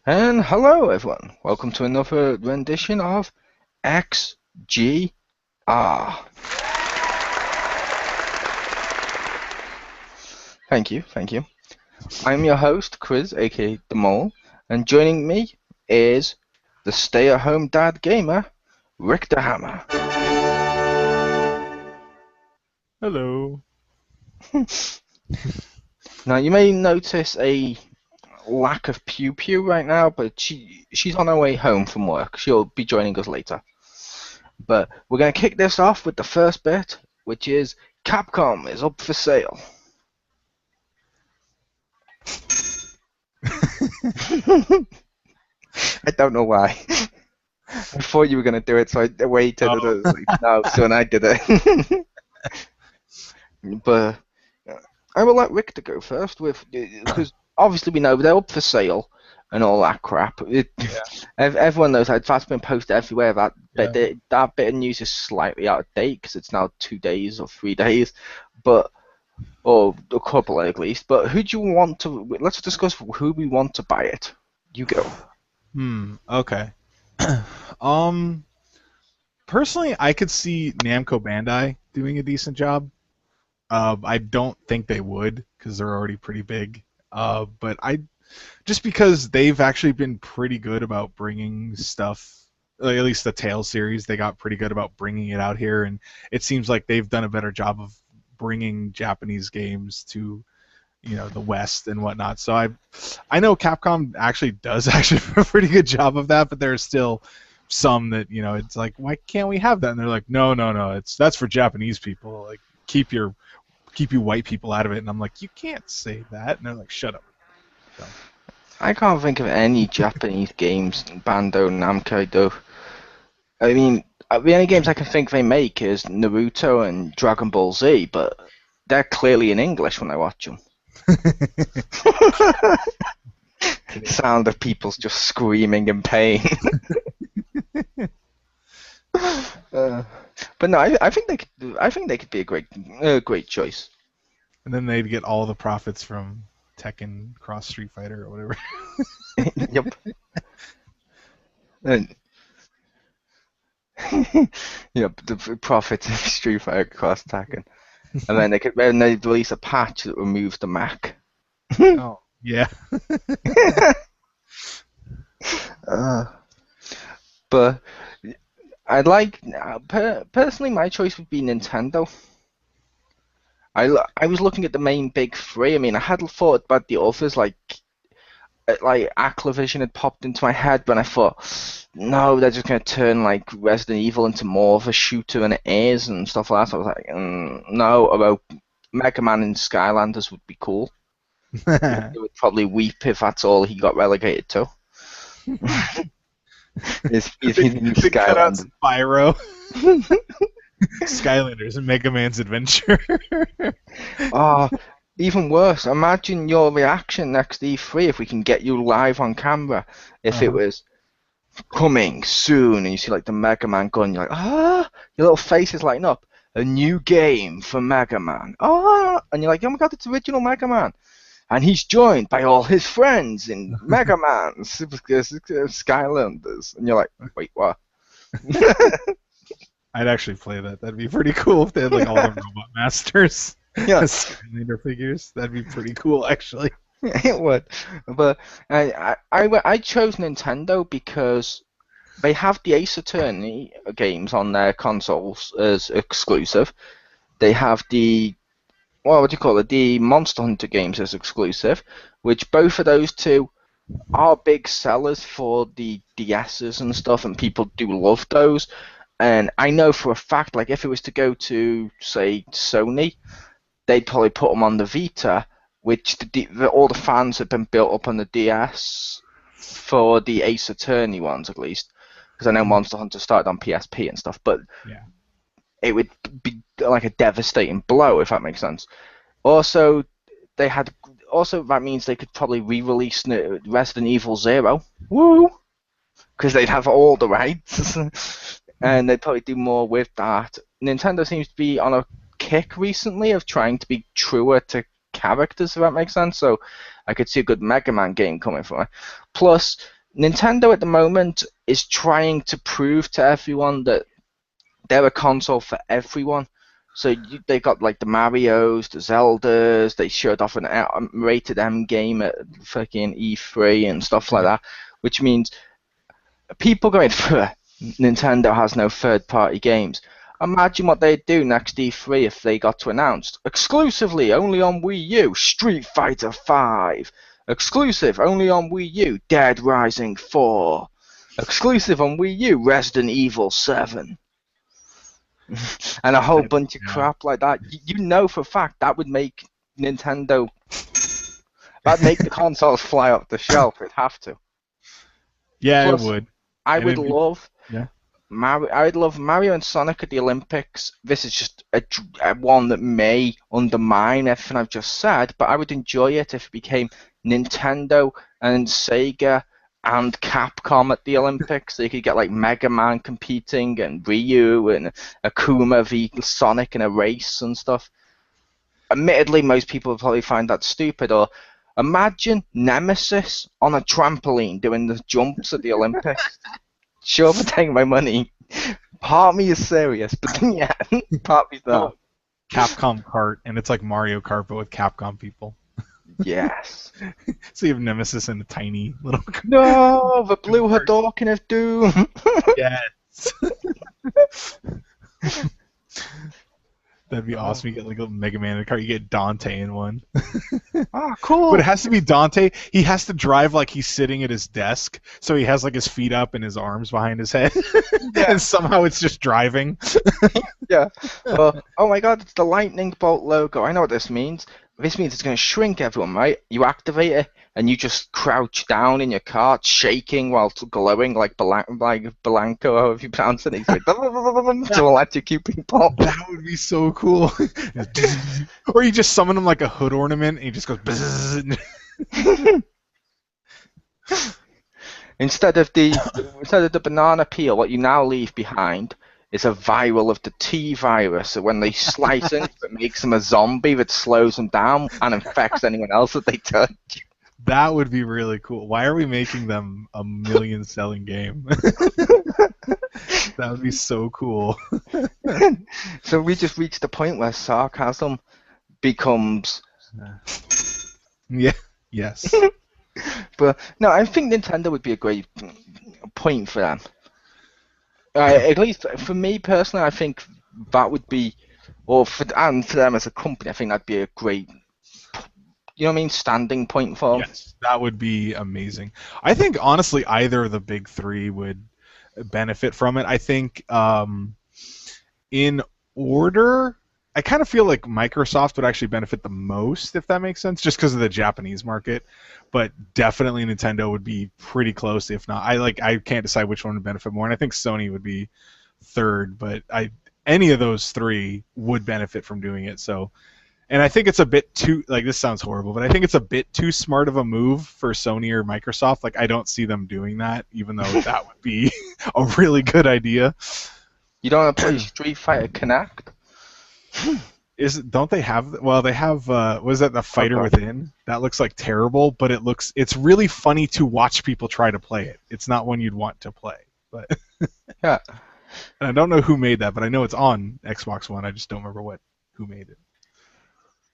And hello, everyone. Welcome to another rendition of XGR. Thank you, thank you. I'm your host, Chris, aka The Mole, and joining me is the stay-at-home dad gamer, Rick the Hammer. Hello. Now, you may notice a lack of Pew Pew right now, but she's on her way home from work. She'll be joining us later. But we're going to kick this off with the first bit, which is Capcom is up for sale. I don't know why. I thought you were going to do it, so I waited. No, so I did it. But I will let Rick to go first, because obviously we know they're up for sale and all that crap. Everyone knows that's been posted everywhere. That bit of news is slightly out of date because it's now 2 days or 3 days, or a couple at least. But who do you want to? Let's discuss who we want to buy it. You go. Okay. Personally, I could see Namco Bandai doing a decent job. I don't think they would because they're already pretty big. But just because they've actually been pretty good about bringing stuff, like at least the Tales series, they got pretty good about bringing it out here, and it seems like they've done a better job of bringing Japanese games to the West and whatnot. So I know Capcom actually does actually a pretty good job of that, but there's still some that it's like, why can't we have that? And they're like, no, that's for Japanese people. Like keep you white people out of it. And I'm like, you can't say that. And they're like, shut up. So. I can't think of any Japanese games Bandai Namco do. I mean, the only games I can think they make is Naruto and Dragon Ball Z, but they're clearly in English when I watch them. Sound of people just screaming in pain. But no, I think they could. I think they could be a great choice. And then they'd get all the profits from Tekken Cross Street Fighter or whatever. Yep. And, yep, the profits of Street Fighter Cross Tekken, and then they release a patch that removes the Mac. Oh yeah. But I'd like personally, my choice would be Nintendo. I was looking at the main big three. I mean, I had thought about the others, like Activision had popped into my head, but I thought, no, they're just gonna turn like Resident Evil into more of a shooter than it is and stuff like that. So I was like, no. Although Mega Man and Skylanders would be cool. They would probably weep if that's all he got relegated to. Is cut out Spyro, Skylanders, and Mega Man's Adventure. Even worse, imagine your reaction next E3 if we can get you live on camera. If it was coming soon and you see like the Mega Man gun, you're like, your little face is lighting up. A new game for Mega Man. And you're like, oh my god, it's original Mega Man. And he's joined by all his friends in Mega Man, Skylanders. And you're like, wait, what? I'd actually play that. That'd be pretty cool if they had like all the Robot Masters. Yeah. Skylander figures. That'd be pretty cool, actually. It would. But I chose Nintendo because they have the Ace Attorney games on their consoles as exclusive. They have the the Monster Hunter games as exclusive, which both of those two are big sellers for the DSs and stuff, and people do love those. And I know for a fact, like if it was to go to say Sony, they'd probably put them on the Vita, which all the fans have been built up on the DS for the Ace Attorney ones at least, because I know Monster Hunter started on PSP and stuff, but it would be like a devastating blow if that makes sense. Also, that means they could probably re-release Resident Evil 0, woo, because they'd have all the rights, and they'd probably do more with that. Nintendo seems to be on a kick recently of trying to be truer to characters, if that makes sense. So I could see a good Mega Man game coming from it. Plus, Nintendo at the moment is trying to prove to everyone that they're a console for everyone. So they got like the Marios, the Zeldas. They showed off an rated M game at fucking E3 and stuff like that, which means people going for Nintendo has no third-party games. Imagine what they'd do next E3 if they got to announce exclusively only on Wii U Street Fighter 5, exclusive only on Wii U Dead Rising 4, exclusive on Wii U Resident Evil 7. And a whole bunch of crap like that. You know for a fact that would make Nintendo, that'd make the consoles fly off the shelf. It'd have to. Yeah, Plus, it would. I would love yeah. I would love Mario and Sonic at the Olympics. This is just a one that may undermine everything I've just said, but I would enjoy it if it became Nintendo and Sega and Capcom at the Olympics. So you could get like Mega Man competing and Ryu and Akuma v Sonic in a race and stuff. Admittedly, most people would probably find that stupid. Or imagine Nemesis on a trampoline doing the jumps at the Olympics. Sure, for taking my money. Part of me is serious, but then yeah, part of me's not. Capcom Kart, and it's like Mario Kart, but with Capcom people. Yes. So you have Nemesis in a tiny little. No, the Blue Hadouken of Doom. Yes. That'd be awesome. You get like a Mega Man in a car. You get Dante in one. Ah, cool. But it has to be Dante. He has to drive like he's sitting at his desk, so he has like his feet up and his arms behind his head, and somehow it's just driving. Yeah. Oh my God! It's the lightning bolt logo. I know what this means. This means it's going to shrink everyone, right? You activate it, and you just crouch down in your cart, shaking while glowing like Blanco, however you pronounce it. He's like, to electrocute people. That would be so cool. Or you just summon him like a hood ornament, and he just goes. Instead of the banana peel, what you now leave behind is a viral of the T virus. So when they slice it, it makes them a zombie that slows them down and infects anyone else that they touch. That would be really cool. Why are we making them a million-selling game? That would be so cool. So we just reached the point where sarcasm becomes. Yeah. Yes. But no, I think Nintendo would be a great point for them. At least for me personally, I think that would be, and for them as a company, I think that'd be a great, you know what I mean, standing point for them. Yes, that would be amazing. I think honestly, either of the big three would benefit from it. I think in order, I kind of feel like Microsoft would actually benefit the most, if that makes sense, just because of the Japanese market. But definitely Nintendo would be pretty close, if not. I can't decide which one would benefit more, and I think Sony would be third. But any of those three would benefit from doing it. So, and I think it's a bit too, like, this sounds horrible, but I think it's a bit too smart of a move for Sony or Microsoft. Like, I don't see them doing that, even though that would be a really good idea. You don't want to play Street Fighter Connect? Don't they have? Well, they have. Was that the Fighter Within? That looks like terrible, but it's really funny to watch people try to play it. It's not one you'd want to play, but yeah. And I don't know who made that, but I know it's on Xbox One. I just don't remember who made it.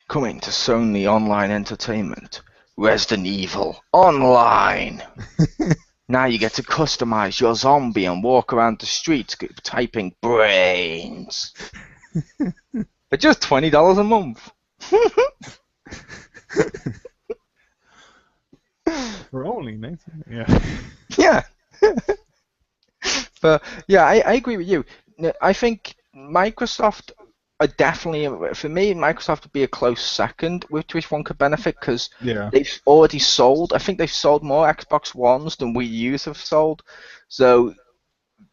Coming to Sony Online Entertainment, Resident Evil Online. Now you get to customize your zombie and walk around the streets typing brains. For just $20 a month. For only 19. Yeah. Yeah. But yeah, I agree with you. I think Microsoft are definitely, for me, Microsoft would be a close second, which one could benefit because they've already sold. I think they've sold more Xbox Ones than Wii U's have sold. So.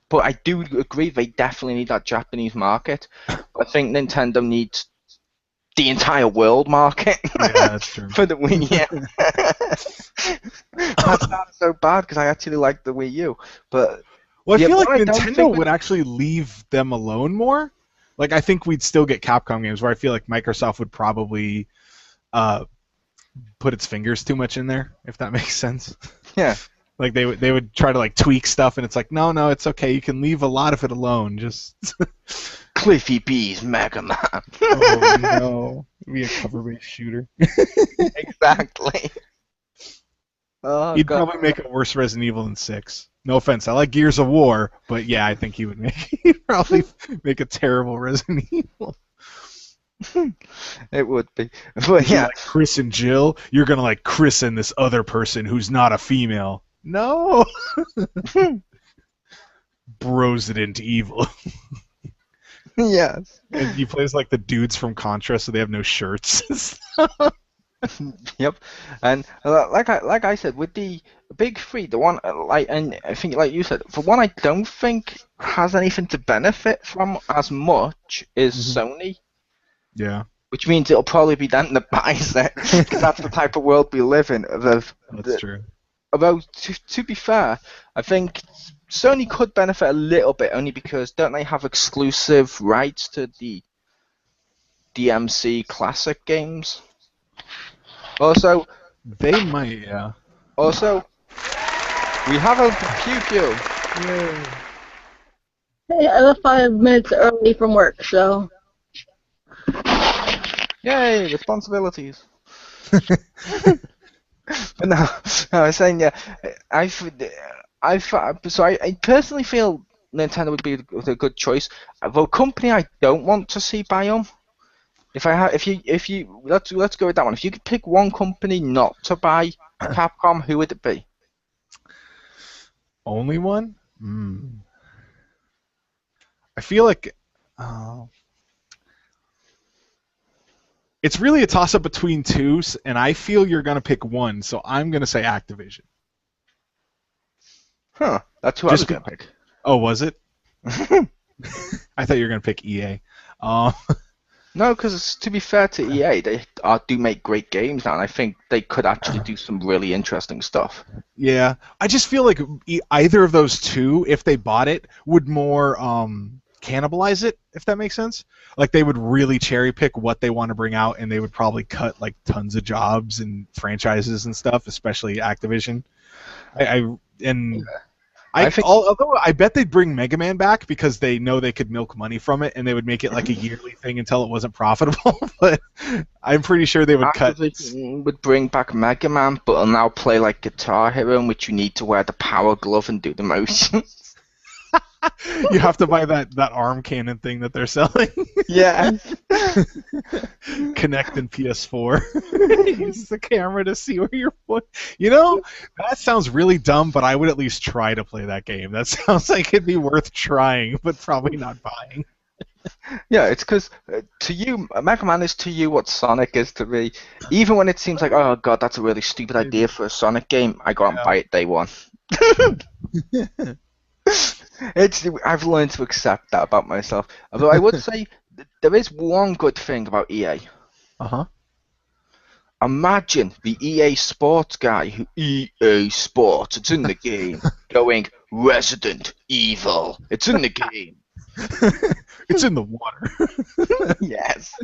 But I do agree they definitely need that Japanese market. I think Nintendo needs the entire world market that's true. for the Wii U. That sounds so bad because I actually like the Wii U. But I feel like Nintendo would actually leave them alone more. Like, I think we'd still get Capcom games where I feel like Microsoft would probably put its fingers too much in there, if that makes sense. Yeah. Like they would try to like tweak stuff, and it's like, no, it's okay. You can leave a lot of it alone. Just Cliffy B's Mega Man. oh no, be a cover-based shooter. Exactly. Oh He'd god. probably make a worse Resident Evil than 6. No offense, I like Gears of War, but yeah, I think he'd probably make a terrible Resident Evil. It would be, but You yeah. like Chris and Jill, you're gonna like Chris and this other person who's not a female. No. Bros it into evil. Yes. And he plays like the dudes from Contra, so they have no shirts. Yep. And like I said, with the big three, the one and I think like you said, the one I don't think has anything to benefit from as much is Sony. Yeah. Which means it'll probably be them that buys it, because that's the type of world we live in. That's true. Although, to be fair, I think Sony could benefit a little bit, only because don't they have exclusive rights to the DMC classic games? Also, They might, yeah. Also, we have a pew-pew. Hey, I left 5 minutes early from work, so. Yay, responsibilities. But no, I was saying, yeah, I personally feel Nintendo would be a good choice. Though a company I don't want to see buy them. If you let's go with that one. If you could pick one company not to buy Capcom, who would it be? Only one? I feel like it's really a toss-up between two, and I feel you're going to pick one, so I'm going to say Activision. Huh, that's who I was going to pick. Oh, was it? I thought you were going to pick EA. No, because to be fair to EA, they do make great games now, and I think they could actually do some really interesting stuff. Yeah, I just feel like either of those two, if they bought it, would more cannibalize it, if that makes sense. Like they would really cherry pick what they want to bring out, and they would probably cut like tons of jobs and franchises and stuff, especially Activision. Although I bet they'd bring Mega Man back because they know they could milk money from it, and they would make it like a yearly thing until it wasn't profitable. But I'm pretty sure they would cut. Would bring back Mega Man, but it'll now play like Guitar Hero, in which you need to wear the power glove and do the motions. You have to buy that arm cannon thing that they're selling. Yeah. Connect in PS4. Use the camera to see where you're pointing. You know, that sounds really dumb, but I would at least try to play that game. That sounds like it'd be worth trying, but probably not buying. Yeah, it's because to you, Mega Man is to you what Sonic is to me. Even when it seems like, oh god, that's a really stupid idea for a Sonic game, I go out and buy it day one. I've learned to accept that about myself. Although I would say there is one good thing about EA. Imagine the EA Sports guy who EA Sports, it's in the game, going Resident Evil. It's in the game. It's in the water. Yes.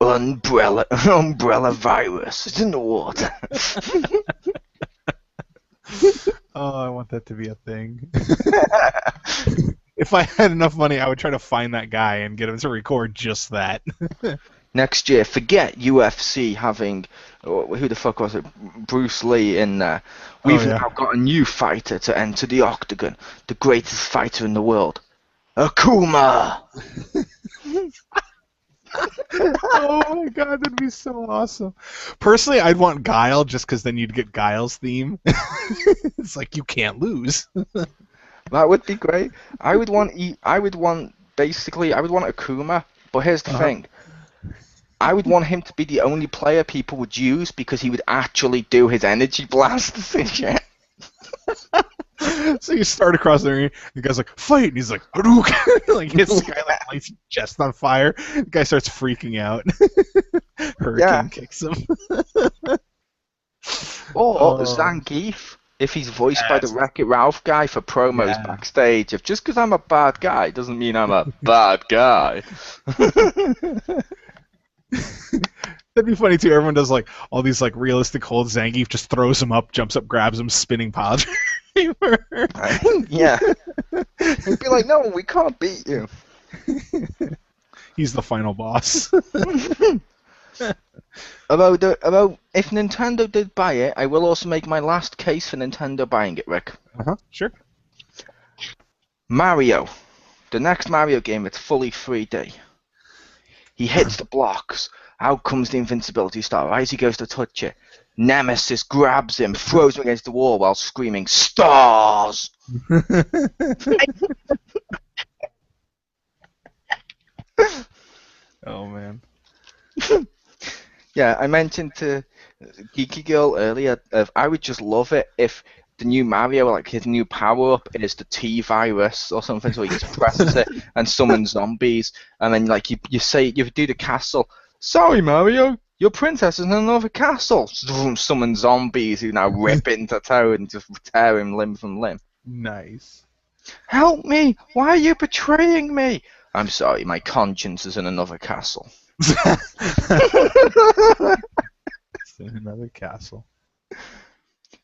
Umbrella virus. It's in the water. Oh, I want that to be a thing. If I had enough money, I would try to find that guy and get him to record just that. Next year, forget UFC having, who the fuck was it, Bruce Lee in there. We've now got a new fighter to enter the octagon, the greatest fighter in the world, Akuma. Oh my god, that'd be so awesome. Personally, I'd want Guile just because then you'd get Guile's theme. It's like you can't lose. That would be great. I would want Akuma, but here's the thing. I would want him to be the only player people would use because he would actually do his energy blasts and shit. So you start across the ring, the guy's like, fight! And he's like, Hadouken! Like hits the guy, like lights his chest on fire. The guy starts freaking out. Hurricane kicks him. Or Zangief, if he's voiced by the Wreck-It Ralph guy for promos backstage. If just because I'm a bad guy doesn't mean I'm a bad guy. That'd be funny too. Everyone does like all these like realistic holds. Zangief just throws him up, jumps up, grabs him, spinning pile driver. Yeah. He'd be like, no, we can't beat you. He's the final boss. Although, if Nintendo did buy it, I will also make my last case for Nintendo buying it, Rick. Sure. Mario. The next Mario game, it's fully 3D. He hits the blocks. Out comes the invincibility star. Right as he goes to touch it, Nemesis grabs him, throws him against the wall while screaming, "Stars!" Oh man. Yeah, I mentioned to Geeky Girl earlier, I would just love it if the new Mario, like his new power-up is the T-virus or something, so he just presses it and summons zombies, and then like you do the castle. Sorry, Mario, your princess is in another castle. Summon zombies who now rip into Toad and just tear him limb from limb. Nice. Help me! Why are you betraying me? I'm sorry, my conscience is in another castle. It's in another castle.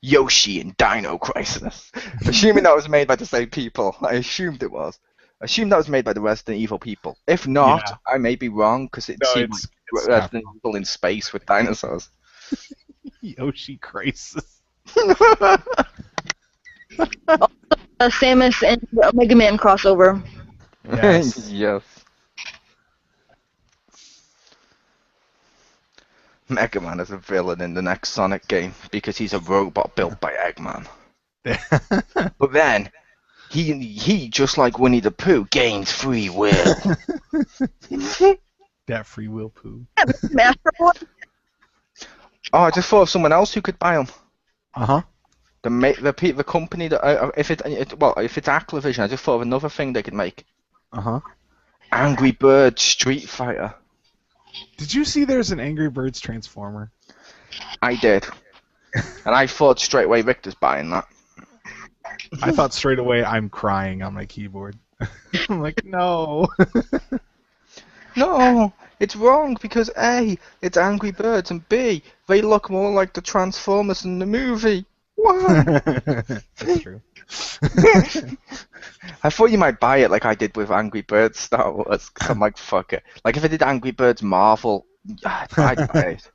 Yoshi and Dino Crisis. Assuming that was made by the same people. I assumed it was. I assumed that was made by the Resident Evil people. If not, Yeah. I may be wrong because it No, seemed it's like Resident Evil in space with dinosaurs. Yoshi Crisis. Samus and Mega Man crossover. Yes. Yes. Mega Man is a villain in the next Sonic game because he's a robot built by Eggman. But then, he just like Winnie the Pooh gains free will. That free will poo. Master Boy? Oh, I just thought of someone else who could buy them. The The company that if it's Activision, I just thought of another thing they could make. Angry Birds Street Fighter. Did you see there's an Angry Birds Transformer? I did, and I thought straight away Victor's buying that. I thought straight away I'm crying on my keyboard. I'm like, no. No, it's wrong because A, it's Angry Birds, and B, they look more like the Transformers in the movie. Why? That's true. I thought you might buy it like I did with Angry Birds Star Wars, because I'm like, fuck it. Like, if I did Angry Birds Marvel, I'd buy it.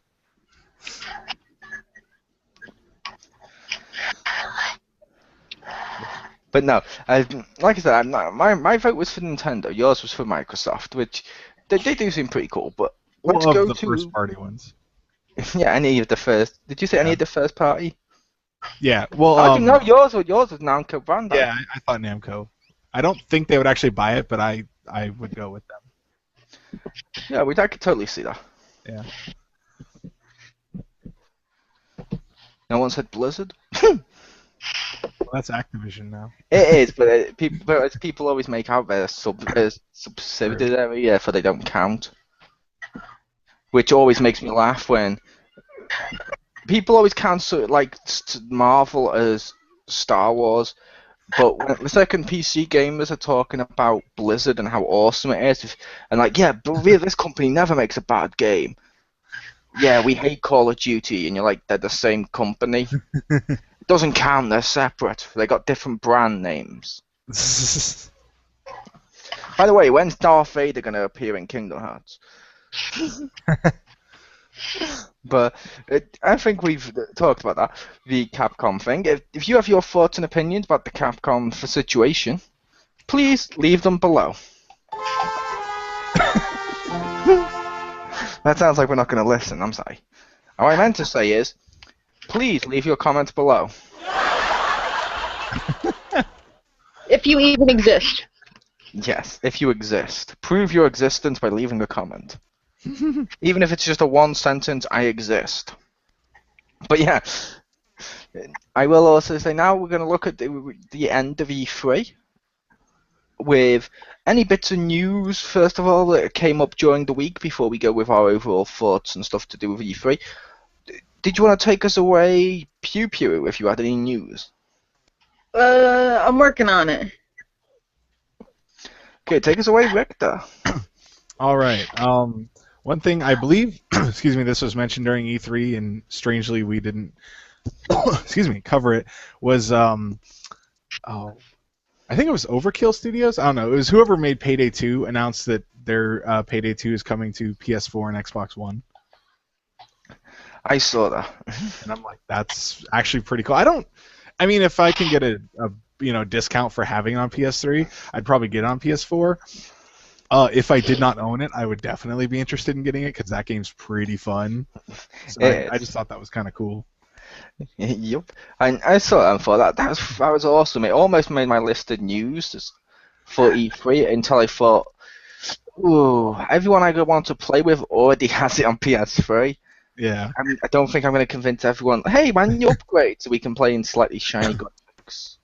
But no, like I said, my vote was for Nintendo, yours was for Microsoft, which they do seem pretty cool, but let's Well, go of the to... first party ones. Yeah, any of the first... Did you say any of the first party? Yeah, well, I didn't know yours was Namco Bandai. Yeah, I thought Namco. I don't think they would actually buy it, but I would go with them. Yeah, I could totally see that. Yeah. No one said Blizzard? Well, that's Activision now. It is, but people always make out their subsidiary, yeah, for they don't count. Which always makes me laugh when people always count Marvel as Star Wars, but when the second PC gamers are talking about Blizzard and how awesome it is, and like, yeah, but this company never makes a bad game. Yeah, we hate Call of Duty, and you're like, they're the same company. It doesn't count, they're separate. They got different brand names. By the way, when's Darth Vader going to appear in Kingdom Hearts? But I think we've talked about that, the Capcom thing. If you have your thoughts and opinions about the Capcom situation, please leave them below. That sounds like we're not going to listen, I'm sorry. What I meant to say is, please leave your comments below. If you even exist. Yes, if you exist. Prove your existence by leaving a comment. Even if it's just a one sentence, I exist. But yeah, I will also say now we're going to look at the end of E3 with any bits of news, first of all, that came up during the week before we go with our overall thoughts and stuff to do with E3. Did you want to take us away, Pew Pew, if you had any news? I'm working on it. Okay, take us away, Victor. All right. One thing I believe, excuse me, this was mentioned during E3, and strangely we didn't, excuse me, cover it. Was oh, I think it was Overkill Studios. I don't know. It was whoever made Payday 2 announced that their Payday 2 is coming to PS4 and Xbox One. I saw that. And I'm like, that's actually pretty cool. I mean, if I can get a discount for having it on PS3, I'd probably get it on PS4. If I did not own it, I would definitely be interested in getting it because that game's pretty fun. So I just thought that was kind of cool. Yep. And I saw that and thought that was awesome. It almost made my list of news for E3 until I thought, ooh, everyone I want to play with already has it on PS3. Yeah. I don't think I'm going to convince everyone, hey man, you upgrade so we can play in slightly shiny graphics.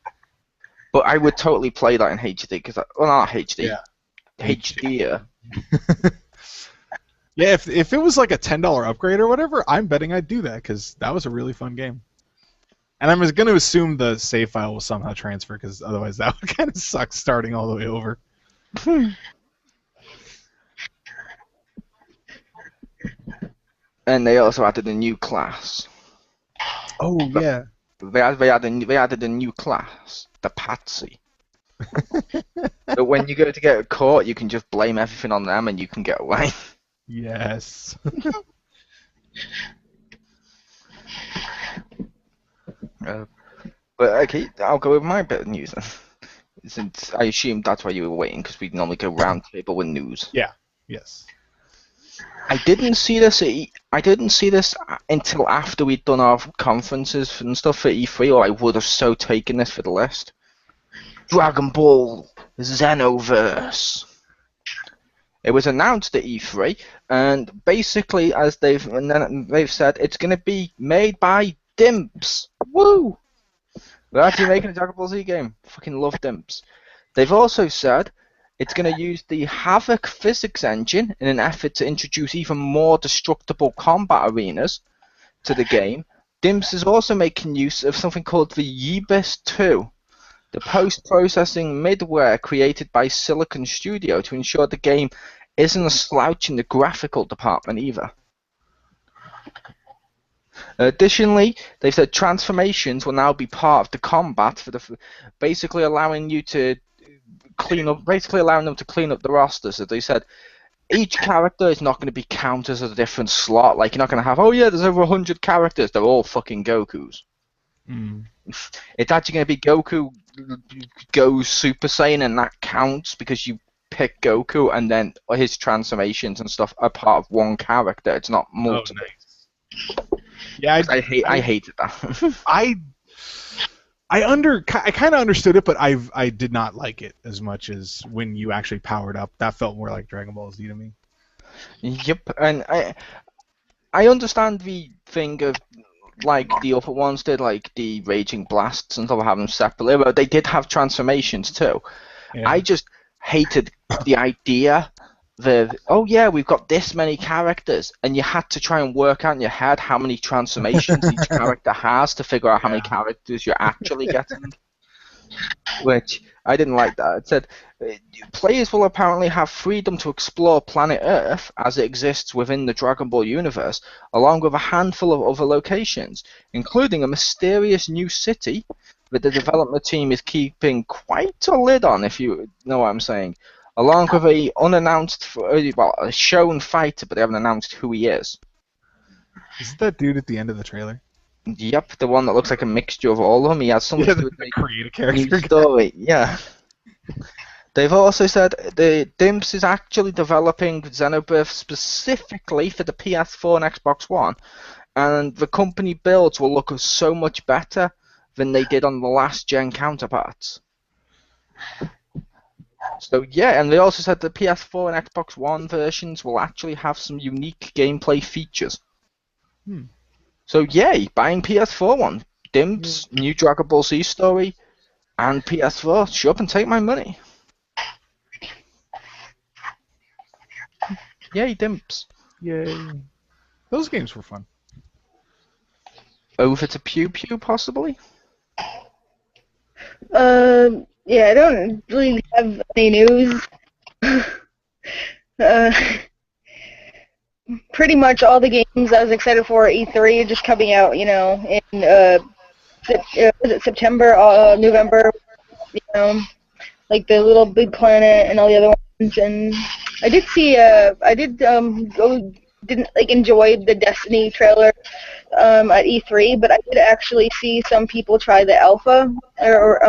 But I would totally play that in HD because, well, not HD. Yeah. HD. Yeah, if it was like a $10 upgrade or whatever, I'm betting I'd do that because that was a really fun game. And I'm going to assume the save file will somehow transfer because otherwise that would kind of suck starting all the way over. And they also added a new class. Oh yeah. They added a new class, the Patsy. But when you go to get caught, you can just blame everything on them and you can get away. Yes. But okay, I'll go with my bit of news then. Since I assume that's why you were waiting, because we normally go round table with news. Yeah. Yes. I didn't see this. I didn't see this until after we'd done our conferences and stuff for E3, or I would have so taken this for the list. Dragon Ball Xenoverse. It was announced at E3, and basically, as they've said, it's going to be made by Dimps. Woo! They're actually making a Dragon Ball Z game. Fucking love Dimps. They've also said it's going to use the Havoc physics engine in an effort to introduce even more destructible combat arenas to the game. Dimps is also making use of something called the Yeebis 2, the post-processing middleware created by Silicon Studio to ensure the game isn't a slouch in the graphical department either. Additionally, they've said transformations will now be part of the combat for basically allowing you to allowing them to clean up the roster. So they said each character is not going to be counted as a different slot. Like, you're not going to have, oh yeah, there's over 100 characters, they're all fucking Gokus. It's actually going to be Goku goes Super Saiyan, and that counts because you pick Goku, and then his transformations and stuff are part of one character. It's not multiple. Oh, nice. Yeah, I hated that. I kind of understood it, but I did not like it as much as when you actually powered up. That felt more like Dragon Ball Z to me. Yep, and I understand the thing of, like the other ones did, like the Raging Blasts and stuff, having them separately, but they did have transformations too. Yeah. I just hated the idea that, oh yeah, we've got this many characters, and you had to try and work out in your head how many transformations each character has to figure out how many characters you're actually getting. Which, I didn't like that. It said, players will apparently have freedom to explore planet Earth as it exists within the Dragon Ball universe, along with a handful of other locations, including a mysterious new city that the development team is keeping quite a lid on, if you know what I'm saying, along with a a shown fighter, but they haven't announced who he is. Is it that dude at the end of the trailer? Yep, the one that looks like a mixture of all of them. He has something to do with the creative new character. story. Yeah. They've also said the Dimps is actually developing Xenoverse specifically for the PS4 and Xbox One, and the company builds will look so much better than they did on the last gen counterparts. So yeah, and they also said the PS4 and Xbox One versions will actually have some unique gameplay features. So yay, buying PS4 one. Dimps, new Dragon Ball Z story, and PS4. Shut up and take my money. Yay, Dimps. Yay. Those games were fun. Over to Pew Pew, possibly? Yeah, I don't really have any news. pretty much all the games I was excited for at E3 are just coming out, in was it September, November, you know, like the Little Big Planet and all the other ones. And I did see, didn't like enjoy the Destiny trailer at E3, but I did actually see some people try the alpha or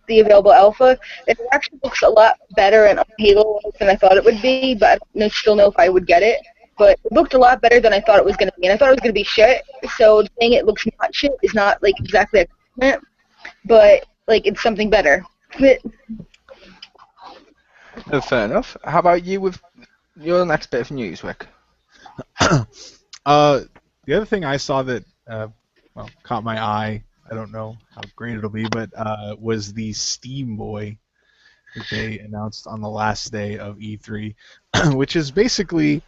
the available alpha. It actually looks a lot better and Halo than I thought it would be, but I don't still know if I would get it. But it looked a lot better than I thought it was going to be, and I thought it was going to be shit. So saying it looks not shit is not like exactly a compliment, but like it's something better. Fair enough. How about you with your next bit of news, Rick? The other thing I saw that caught my eye, I don't know how great it'll be, but was the Steam Boy that they announced on the last day of E3, which is basically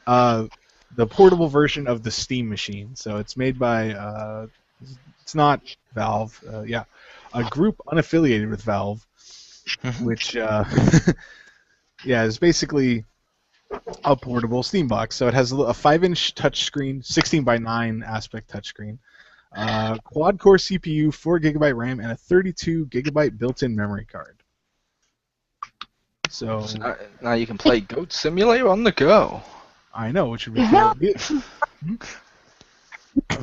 the portable version of the Steam machine. So it's made by, it's not Valve, a group unaffiliated with Valve, which, is basically a portable Steam box. So it has a 5-inch touchscreen, 16:9 aspect touchscreen, quad-core CPU, 4 GB RAM, and a 32 GB built-in memory card. So now you can play Goat Simulator on the go. I know, which would be cool.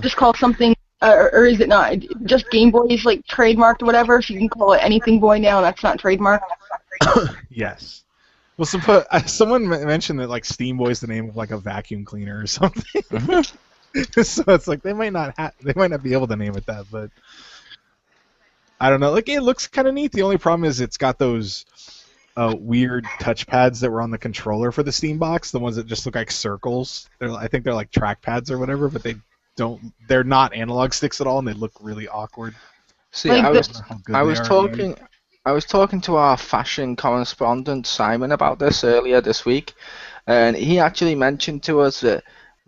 Just call something, or is it not? Just Game Boy is like trademarked or whatever, so you can call it anything Boy now. That's not trademarked. Yes. Well, someone mentioned that like Steam Boy is the name of like a vacuum cleaner or something. So it's like they might not be able to name it that, but I don't know. Like it looks kind of neat. The only problem is it's got those weird touchpads that were on the controller for the Steam box. The ones that just look like circles. I think they're like trackpads or whatever, but they're not analog sticks at all, and they look really awkward. See, I was talking to our fashion correspondent Simon about this earlier this week, and he actually mentioned to us that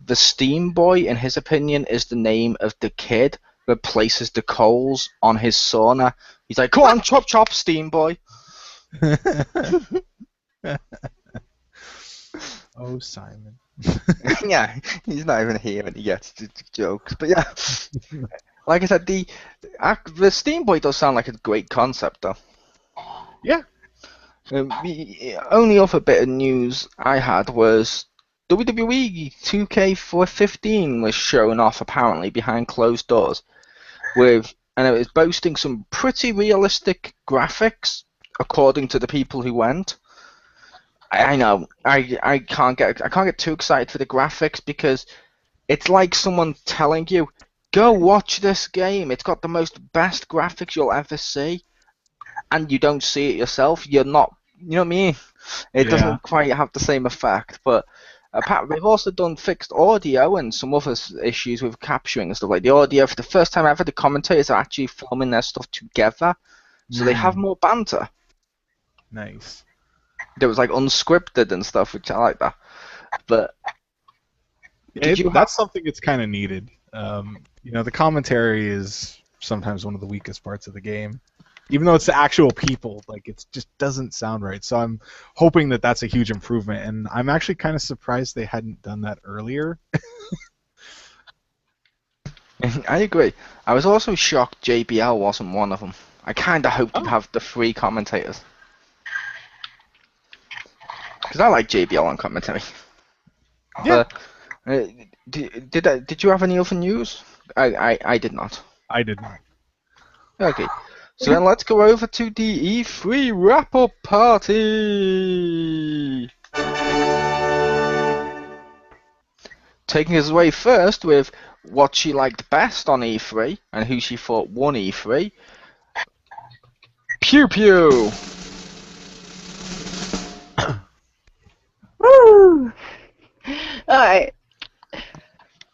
the Steam Boy, in his opinion, is the name of the kid that places the coals on his sauna. He's like, "Come on, chop chop, Steam Boy." Oh, Simon. Yeah, he's not even here when he gets the jokes, but yeah. Like I said, the Steam Boy does sound like a great concept, though. Yeah. The only other bit of news I had was WWE 2K15 was shown off apparently behind closed doors, and it was boasting some pretty realistic graphics, according to the people who went. I know I can't get too excited for the graphics because it's like someone telling you, go watch this game. It's got the best graphics you'll ever see, and you don't see it yourself. You're not, you know what I mean? It doesn't quite have the same effect. But apparently, they've also done fixed audio and some other issues with capturing and stuff like the audio. For the first time ever, the commentators are actually filming their stuff together, so they have more banter. Nice. There was like unscripted and stuff, which I like that. But that's something that's kind of needed. The commentary is sometimes one of the weakest parts of the game. Even though it's the actual people, like it just doesn't sound right. So I'm hoping that that's a huge improvement, and I'm actually kind of surprised they hadn't done that earlier. I agree. I was also shocked JBL wasn't one of them. I kind of hoped to have the 3 commentators. Because I like JBL on commentary. Yeah. But, did you have any other news? I did not. I did not. Okay. So then let's go over to the E3 wrap-up party! Taking us away first with what she liked best on E3 and who she thought won E3. Pew Pew! Woo! Alright.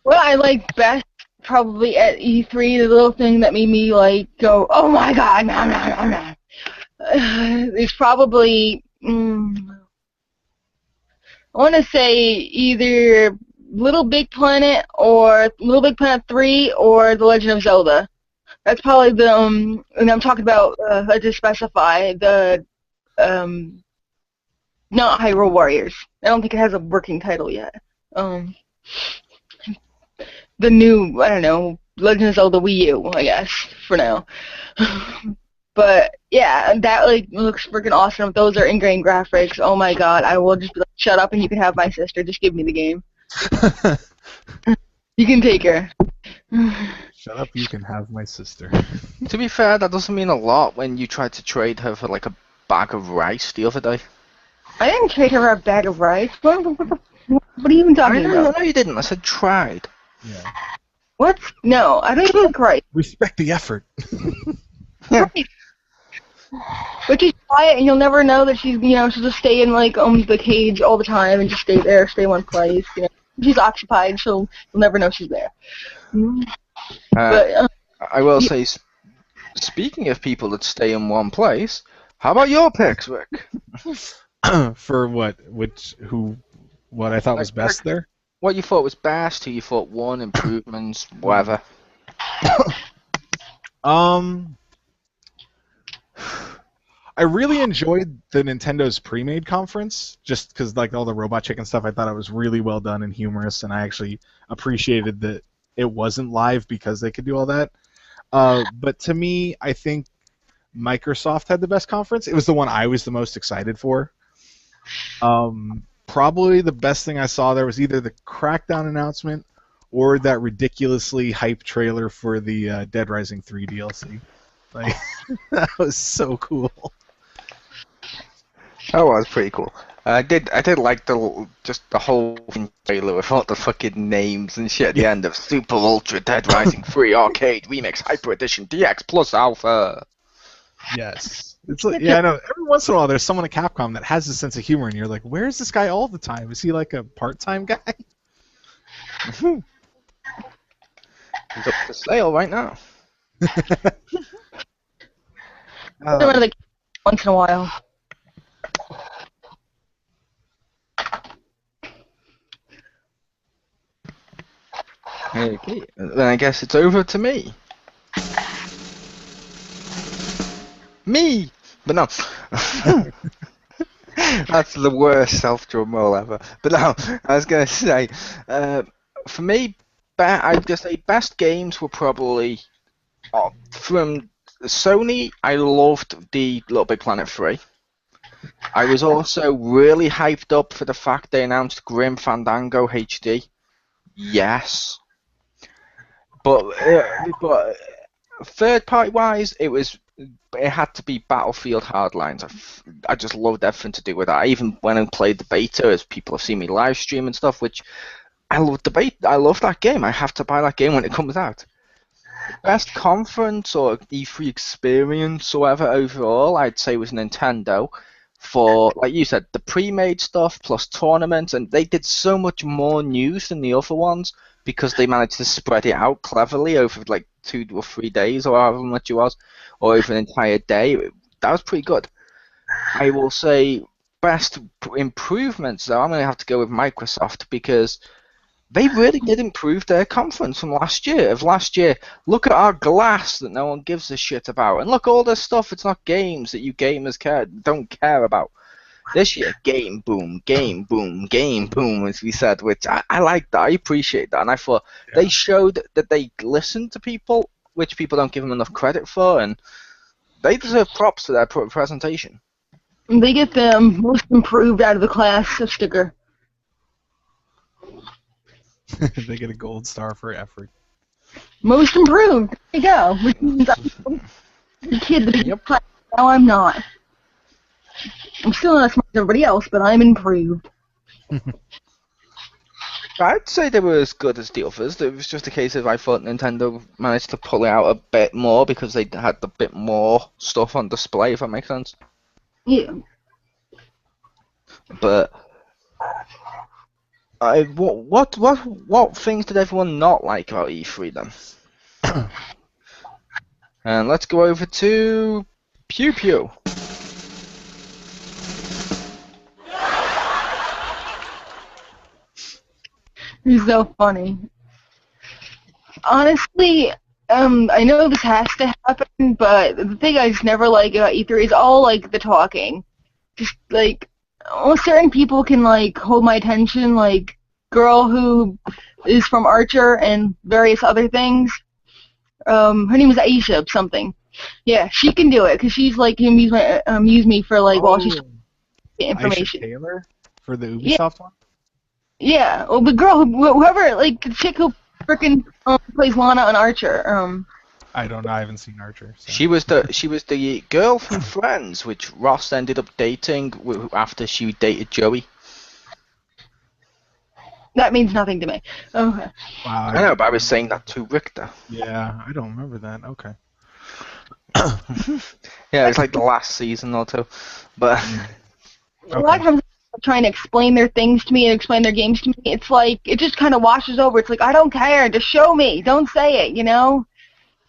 What I liked best probably at E3, the little thing that made me like go, oh my god, nah, nah, nah, nah. There's probably, I want to say either Little Big Planet or Little Big Planet 3 or The Legend of Zelda. That's probably the, and I'm talking about, to specify, the, not Hyrule Warriors. I don't think it has a working title yet. the new, I don't know, Legend of Zelda Wii U, I guess, for now. But yeah, that like looks freaking awesome. Those are ingrained graphics. Oh my god, I will just be like, shut up and you can have my sister. Just give me the game. You can take her. Shut up, you can have my sister. To be fair, that doesn't mean a lot when you tried to trade her for like a bag of rice the other day. I didn't trade her a bag of rice. What are you even talking about? No, you didn't. I said tried. Yeah. What? No, I don't even like rice. Respect the effort. Yeah. Right. But she's quiet, and you'll never know that she'll just stay in like the cage all the time and just stay there, stay one place. You know, she's occupied, so you'll never know she's there. But I will say, speaking of people that stay in one place, how about your picks, Rick? For what? What I thought was best there? What you thought was best, who you thought won, improvements, whatever. I really enjoyed the Nintendo's pre-made conference, just because like all the Robot Chicken stuff, I thought it was really well done and humorous, and I actually appreciated that it wasn't live because they could do all that. But to me, I think Microsoft had the best conference. It was the one I was the most excited for. Probably the best thing I saw there was either the Crackdown announcement or that ridiculously hype trailer for the Dead Rising 3 DLC. Like, that was so cool. That was pretty cool. I did like the whole trailer with all the fucking names and shit at the end of Super Ultra Dead Rising 3 Arcade Remix Hyper Edition DX Plus Alpha. Yes. It's like, yeah, I know. Every once in a while there's someone at Capcom that has a sense of humor and you're like, where is this guy all the time? Is he like a part-time guy? He's up for sale right now. Once in a while. Okay, then I guess it's over to me. Me! But no. That's the worst self-drum roll ever. But no, I was going to say, for me, I'd just say best games were probably from Sony. I loved the Little Big Planet 3. I was also really hyped up for the fact they announced Grim Fandango HD. Yes. But third-party wise, it had to be Battlefield Hardlines. I just loved everything to do with that. I even went and played the beta, as people have seen me live stream and stuff, which I love the beta. I love that game. I have to buy that game when it comes out. Best conference or E3 experience or whatever overall, I'd say was Nintendo. For, like you said, the pre-made stuff plus tournaments, and they did so much more news than the other ones because they managed to spread it out cleverly over like 2 or 3 days or however much it was, or over an entire day. That was pretty good. I will say best improvements, though, I'm going to have to go with Microsoft because they really did improve their conference from last year. Look at our glass that no one gives a shit about, and look at all this stuff. It's not games that you gamers don't care about. This year, game boom, as we said, which I like that. I appreciate that, and I thought they showed that they listened to people, which people don't give them enough credit for, and they deserve props for their presentation. They get the most improved out of the class sticker. They get a gold star for effort. Most improved. There you go. Which means I'm the kid that Yep. Now I'm not. I'm still not as smart as everybody else, but I'm improved. I'd say they were as good as the others. It was just a case of I thought Nintendo managed to pull it out a bit more because they had a bit more stuff on display, if that makes sense. Yeah. But what things did everyone not like about E3 then? And let's go over to Pew Pew. He's so funny. Honestly, I know this has to happen, but the thing I just never like about E3 is all like the talking. Just like, certain people can like hold my attention like girl who is from Archer and various other things. Her name is Aisha something. Yeah, she can do it because she's like use me for like while she's trying to get Aisha information. Taylor for the Yeah, Ubisoft one? yeah. Well, the girl, whoever, like the chick who freaking plays Lana on Archer. I don't know. I haven't seen Archer. So. She was the girl from Friends, which Ross ended up dating after she dated Joey. That means nothing to me. Okay. Wow. I know, but I was saying that to Richter. Yeah, I don't remember that. Okay. Yeah, it's like the last season or two. But A lot of times people trying to explain their things to me and explain their games to me, it's like it just kind of washes over. It's like I don't care, just show me, don't say it, you know.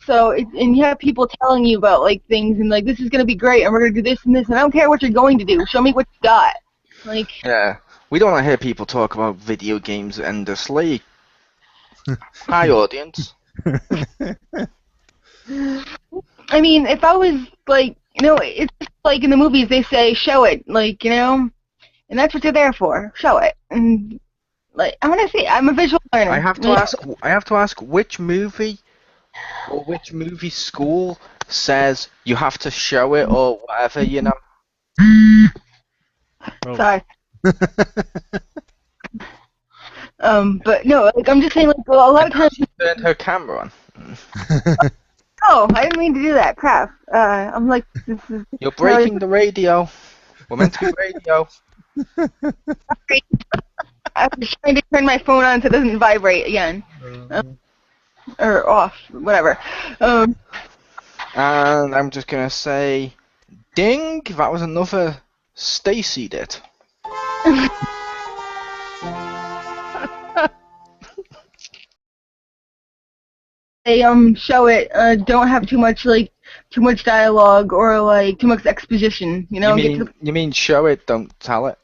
So and you have people telling you about like things and like this is gonna be great and we're gonna do this and this and I don't care what you're going to do. Show me what you got. Like yeah, we don't want to hear people talk about video games endlessly. Hi, audience. I mean, if I was like, it's just like in the movies they say, show it, like, and that's what you're there for, show it. And like, I want to see. I'm a visual learner. I have to ask which movie or which movie school says you have to show it or whatever, you know. Oh. Sorry. But no, like I'm just saying, like a lot of times. She turned her camera on. Oh, I didn't mean to do that. Crap. I'm like, this is. You're breaking the radio. We're meant to be radio. Sorry. I was trying to turn my phone on so it doesn't vibrate again. Or off, whatever. And I'm just gonna say, ding! That was another Stacy did. They show it. Don't have too much dialogue or like too much exposition. You know. You mean show it, don't tell it?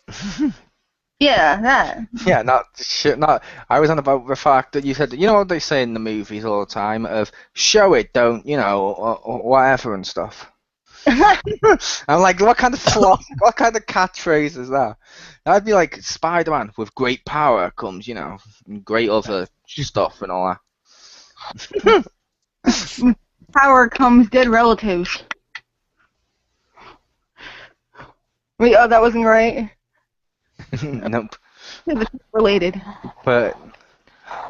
Yeah, that. Yeah, not. I was on about the fact that you said, you know what they say in the movies all the time of show it, don't, or whatever and stuff. I'm like, what kind of catchphrase is that? That'd be like Spider-Man with great power comes, great other stuff and all that. Power comes dead relatives. Wait, oh, that wasn't right. Nope. It's related. But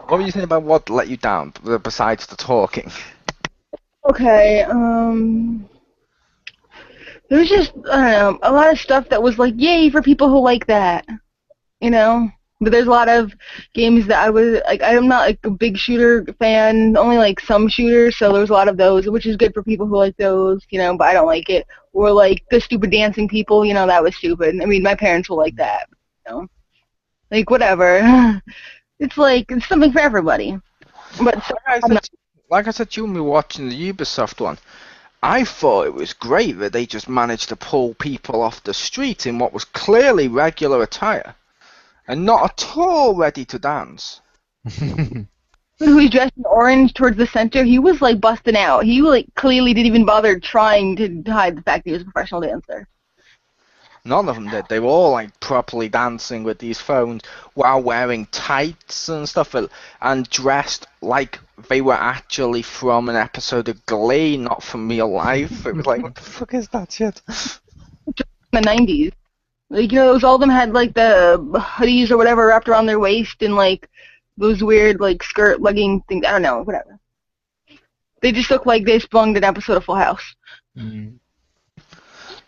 what were you saying about what let you down besides the talking? Okay, there's just, I don't know, a lot of stuff that was like, yay for people who like that, But there's a lot of games that I was, like, I'm not, like, a big shooter fan, only, like, some shooters, so there's a lot of those, which is good for people who like those, but I don't like it. Or, like, the stupid dancing people, that was stupid. I mean, my parents will like that, Like, whatever. It's something for everybody. But like I said to you when we were watching the Ubisoft one, I thought it was great that they just managed to pull people off the street in what was clearly regular attire and not at all ready to dance. Who's dressed in orange towards the center, he was like busting out. He clearly didn't even bother trying to hide the fact that he was a professional dancer. None of them did. They were all like properly dancing with these phones while wearing tights and stuff and dressed like they were actually from an episode of Glee, not from real life. It was like, what the fuck is that shit? In the 90s. Like, those all of them had like the hoodies or whatever wrapped around their waist and like those weird like skirt legging things. I don't know, whatever. They just look like they belonged in an episode of Full House. Mm.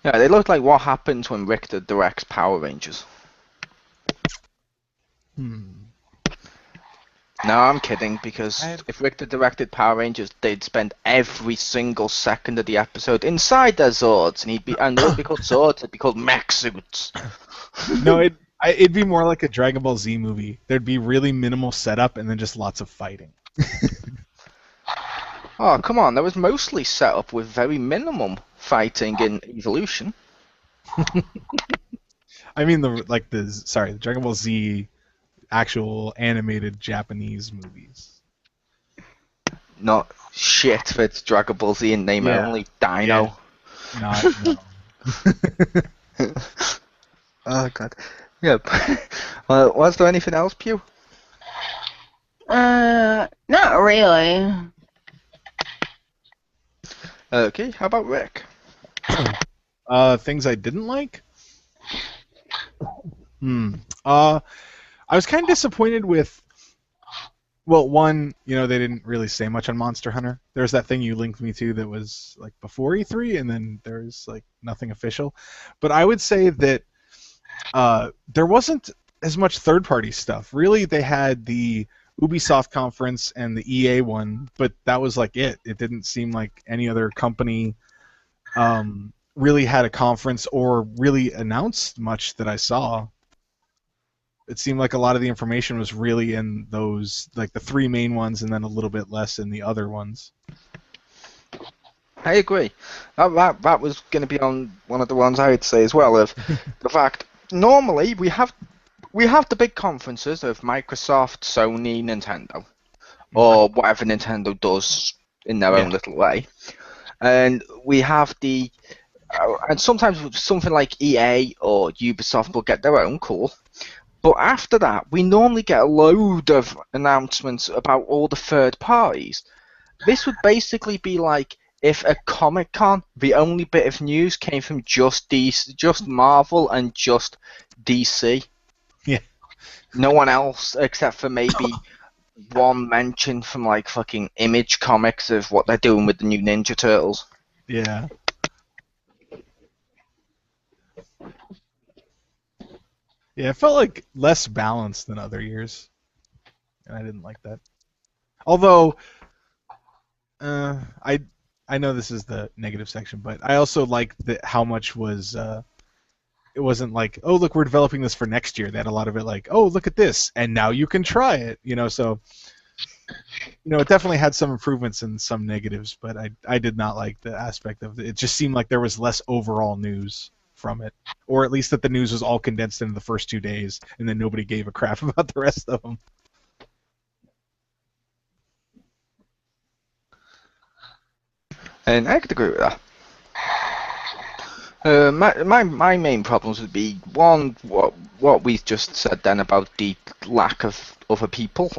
Yeah, they look like what happens when Richter directs Power Rangers. No, I'm kidding, because if Richter directed Power Rangers, they'd spend every single second of the episode inside their Zords, and they'd be called Zords, it'd be called mech suits. No, it'd be more like a Dragon Ball Z movie. There'd be really minimal setup and then just lots of fighting. Oh, come on, there was mostly set up with very minimum fighting in Evolution. I mean, the Dragon Ball Z actual animated Japanese movies. Not shit for its Dragon Ball Z in name only. Dino. Yeah. No. Oh, God. Yep. Well, was there anything else, Pew? Not really. Okay, how about Rick? Things I didn't like. I was kind of disappointed with. Well, one, they didn't really say much on Monster Hunter. There's that thing you linked me to that was like before E3, and then there's like nothing official. But I would say that there wasn't as much third-party stuff. Really, they had the Ubisoft conference and the EA one, but that was like it. It didn't seem like any other company really had a conference or really announced much that I saw. It seemed like a lot of the information was really in those, like the three main ones, and then a little bit less in the other ones. I agree. That was going to be on one of the ones I would say as well. Of the fact, normally we have the big conferences of Microsoft, Sony, Nintendo, or whatever Nintendo does in their own little way, and we have the and sometimes something like EA or Ubisoft will get their own, cool. But after that, we normally get a load of announcements about all the third parties. This would basically be like if at Comic-Con, the only bit of news came from just Marvel and just DC. Yeah. No one else except for maybe one mention from like fucking Image Comics of what they're doing with the new Ninja Turtles. Yeah. Yeah, it felt like less balanced than other years, and I didn't like that. Although, I know this is the negative section, but I also liked that how much was. It wasn't like, oh look, we're developing this for next year. They had a lot of it like, oh look at this, and now you can try it. So. It definitely had some improvements and some negatives, but I did not like the aspect of it. It just seemed like there was less overall news from it, or at least that the news was all condensed into the first 2 days, and then nobody gave a crap about the rest of them. And I could agree with that. My main problems would be one, what we just said then about the lack of other people.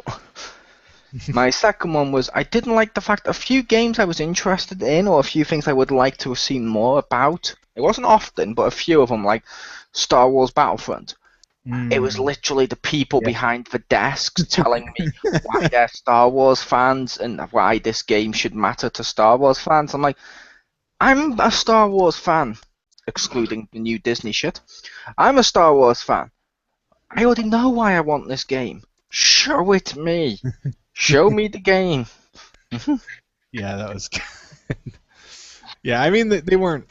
My second one was I didn't like the fact a few games I was interested in, or a few things I would like to have seen more about. It wasn't often, but a few of them, like Star Wars Battlefront. It was literally the people behind the desks telling me why they're Star Wars fans and why this game should matter to Star Wars fans. I'm like, I'm a Star Wars fan, excluding the new Disney shit. I'm a Star Wars fan. I already know why I want this game. Show it me. Show me the game. Yeah, that was good. Yeah, I mean, they weren't.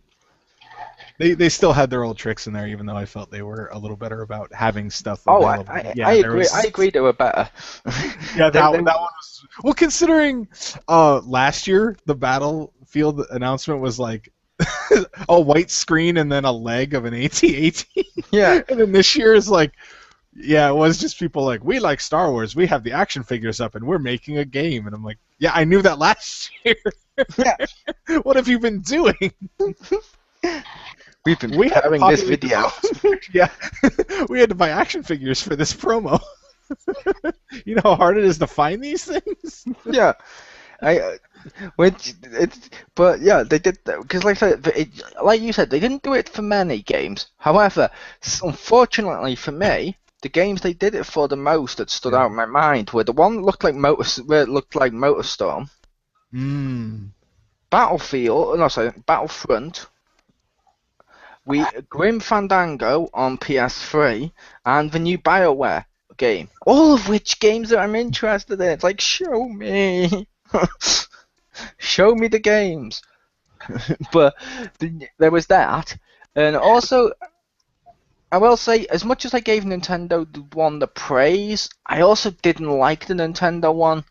They still had their old tricks in there, even though I felt they were a little better about having stuff available. I agree. I agree they were better. Yeah, that one was. Well, considering last year the Battlefield announcement was like a white screen and then a leg of an AT-AT. Yeah. And then this year is like, yeah, it was just people like, we like Star Wars, we have the action figures up, and we're making a game. And I'm like, yeah, I knew that last year. Yeah. What have you been doing? We've been preparing this video. Yeah, we had to buy action figures for this promo. You know how hard it is to find these things? Yeah. But yeah, they did because, like I said, like you said, they didn't do it for many games. However, unfortunately for me, the games they did it for the most that stood out in my mind were the one that looked like MotorStorm, Battlefront, Grim Fandango on PS3, and the new BioWare game. All of which games that I'm interested in. It's like, show me. Show me the games. But there was that. And also, I will say, as much as I gave Nintendo the praise, I also didn't like the Nintendo one.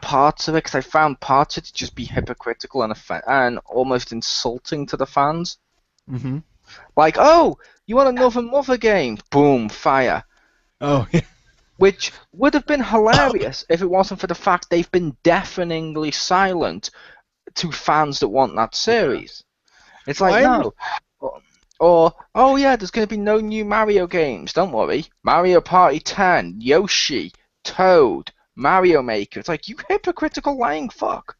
Parts of it, because I found parts of it to just be hypocritical and almost insulting to the fans. Mm-hmm. Like, oh, you want another Mother game? Boom, fire. Oh, yeah. Which would have been hilarious if it wasn't for the fact they've been deafeningly silent to fans that want that series. It's like, no. Or, oh yeah, there's going to be no new Mario games. Don't worry. Mario Party 10, Yoshi, Toad, Mario Maker. It's like, you hypocritical lying fuck.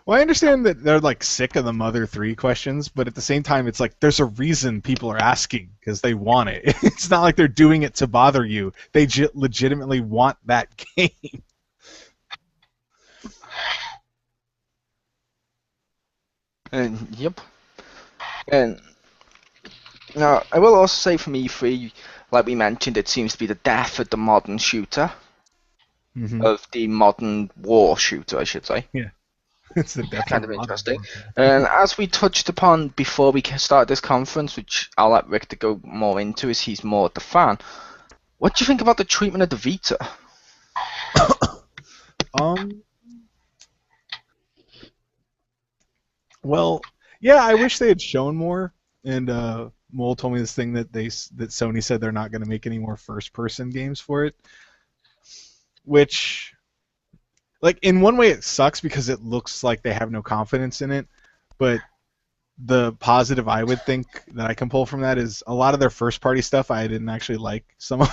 Well, I understand that they're like sick of the Mother 3 questions, but at the same time, it's like there's a reason people are asking because they want it. It's not like they're doing it to bother you. They legitimately want that game. And yep. And now I will also say from E3, like we mentioned, it seems to be the death of the modern shooter, of the modern war shooter, I should say. Yeah. It's the death Kind of of modern interesting. warfare. And as we touched upon before we started this conference, which I'll let Rick to go more into, as he's more the fan. What do you think about the treatment of the Vita? Well, yeah, I wish they had shown more. And Mole told me this thing that Sony said they're not going to make any more first-person games for it, which, like, in one way it sucks because it looks like they have no confidence in it, but the positive I would think that I can pull from that is a lot of their first-party stuff I didn't actually like. Some of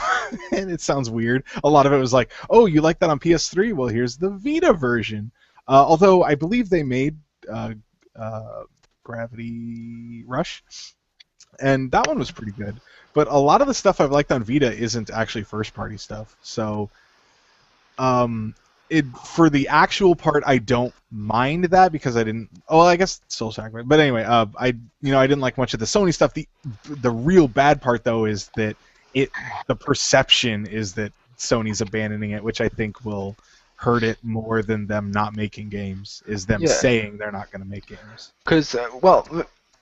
and it sounds weird. A lot of it was like, oh, you like that on PS3? Well, here's the Vita version. Although I believe they made Gravity Rush, and that one was pretty good. But a lot of the stuff I've liked on Vita isn't actually first-party stuff. So, for the actual part, I don't mind that because I didn't. Oh, I guess Soul Sacrifice. But anyway, I didn't like much of the Sony stuff. The real bad part though is that the perception is that Sony's abandoning it, which I think will hurt it more than them not making games. Is them saying they're not going to make games. Because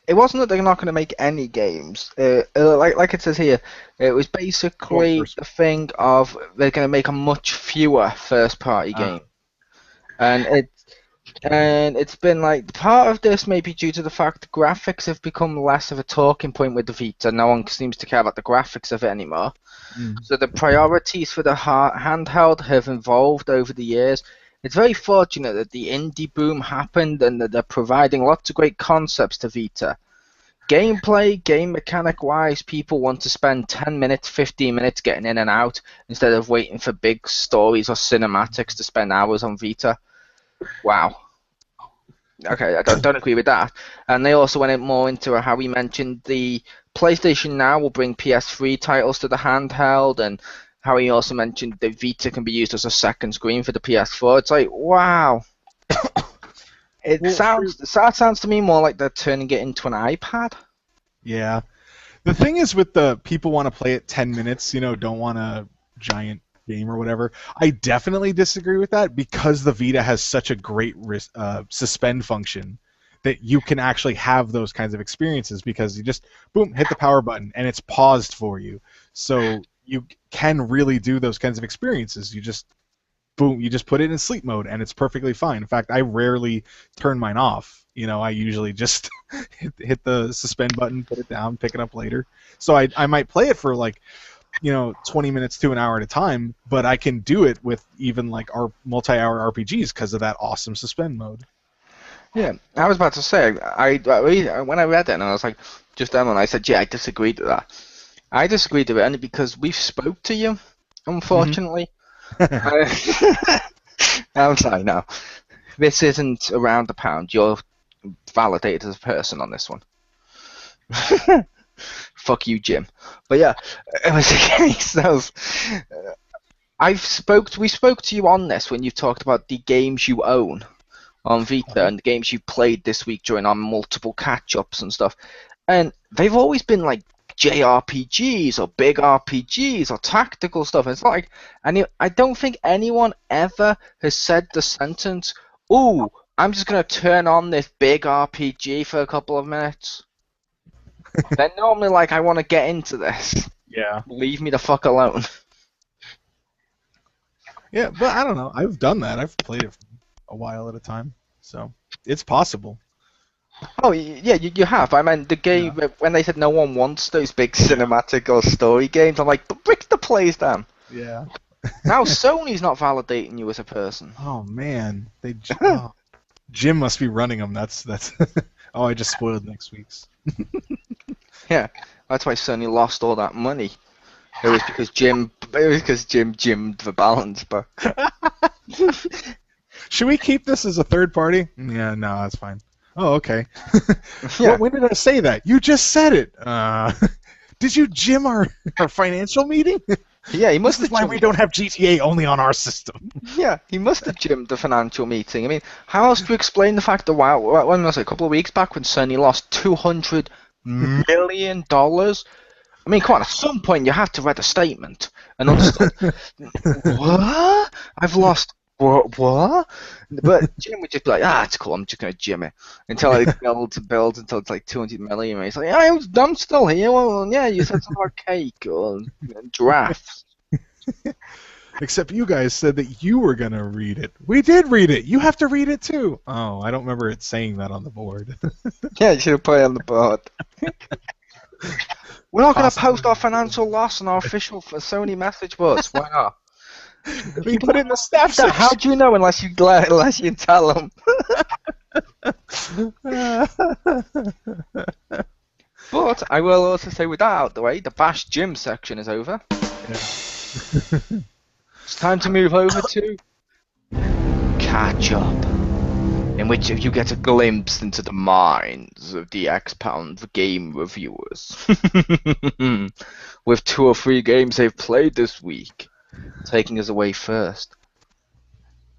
it wasn't that they're not going to make any games. Like it says here, it was basically the thing of they're going to make a much fewer first-party games, and it's been like part of this may be due to the fact the graphics have become less of a talking point with the Vita. No one seems to care about the graphics of it anymore. So the priorities for the handheld have evolved over the years. It's very fortunate that the indie boom happened and that they're providing lots of great concepts to Vita. Gameplay, game mechanic wise, people want to spend 10 minutes, 15 minutes getting in and out instead of waiting for big stories or cinematics to spend hours on Vita. Wow. Okay, I don't agree with that. And they also went more into how we mentioned the PlayStation Now will bring PS3 titles to the handheld, and how he also mentioned the Vita can be used as a second screen for the PS4. It's like, wow. It sounds to me more like they're turning it into an iPad. Yeah. The thing is with the people want to play it 10 minutes, don't want a giant game or whatever. I definitely disagree with that because the Vita has such a great suspend function that you can actually have those kinds of experiences because you just, boom, hit the power button and it's paused for you. So you can really do those kinds of experiences. You just, boom, you just put it in sleep mode and it's perfectly fine. In fact, I rarely turn mine off. I usually just hit the suspend button, put it down, pick it up later. So I might play it for 20 minutes to an hour at a time, but I can do it with even like our multi-hour RPGs because of that awesome suspend mode. Yeah, I was about to say, when I read it and I was like, just then, and I said, yeah, I disagreed with that. I disagreed with it only because we've spoke to you, unfortunately. I'm sorry, no. This isn't around the pound. You're validated as a person on this one. Fuck you, Jim. But yeah, it was a case of... we spoke to you on this when you talked about the games you own on Vita and the games you played this week during our multiple catch-ups and stuff. And they've always been like JRPGs or big RPGs or tactical stuff. It's not like, I don't think anyone ever has said the sentence, "Ooh, I'm just gonna turn on this big RPG for a couple of minutes." They're normally like, "I want to get into this. Yeah. Leave me the fuck alone." Yeah, but I don't know. I've done that. I've played it for a while at a time, so it's possible. Oh yeah, you have. I mean, the game when they said no one wants those big cinematic or story games, I'm like, but Rick the plays them. Yeah. Now Sony's not validating you as a person. Oh man, Jim must be running them. That's. Oh, I just spoiled next week's. Yeah, that's why Sony lost all that money It was because Jim gymmed the balance book. Should we keep this as a third party? Yeah, no, that's fine. Oh, okay. Yeah. When did I say that? You just said it. Did you gym our financial meeting? Yeah, he must This is have why we don't have GTA only on our system. Yeah, he must have gymmed the financial meeting. I mean, how else do you explain the fact that when was it, a couple of weeks back when Sony lost $200 million? I mean, come on, at some point you have to read a statement and understand. What? I've lost what? But Jim would just be like, it's cool, I'm just gonna gym it until it builds until it's like 200 million. And he's like, I'm still here. Well, yeah, you said something about cake or giraffes. Except you guys said that you were going to read it. We did read it. You have to read it too. Oh, I don't remember it saying that on the board. Yeah, you should have put it on the board. We're not going to post our financial loss on our official Sony message boards. Why not? We put it in the staff section. How do you know unless you tell them? But I will also say, with that out of the way, the Bash Gym section is over. Yeah. It's time to move over to Catch Up, in which you get a glimpse into the minds of the X-Pound game reviewers. With 2 or 3 games they've played this week. Taking us away first.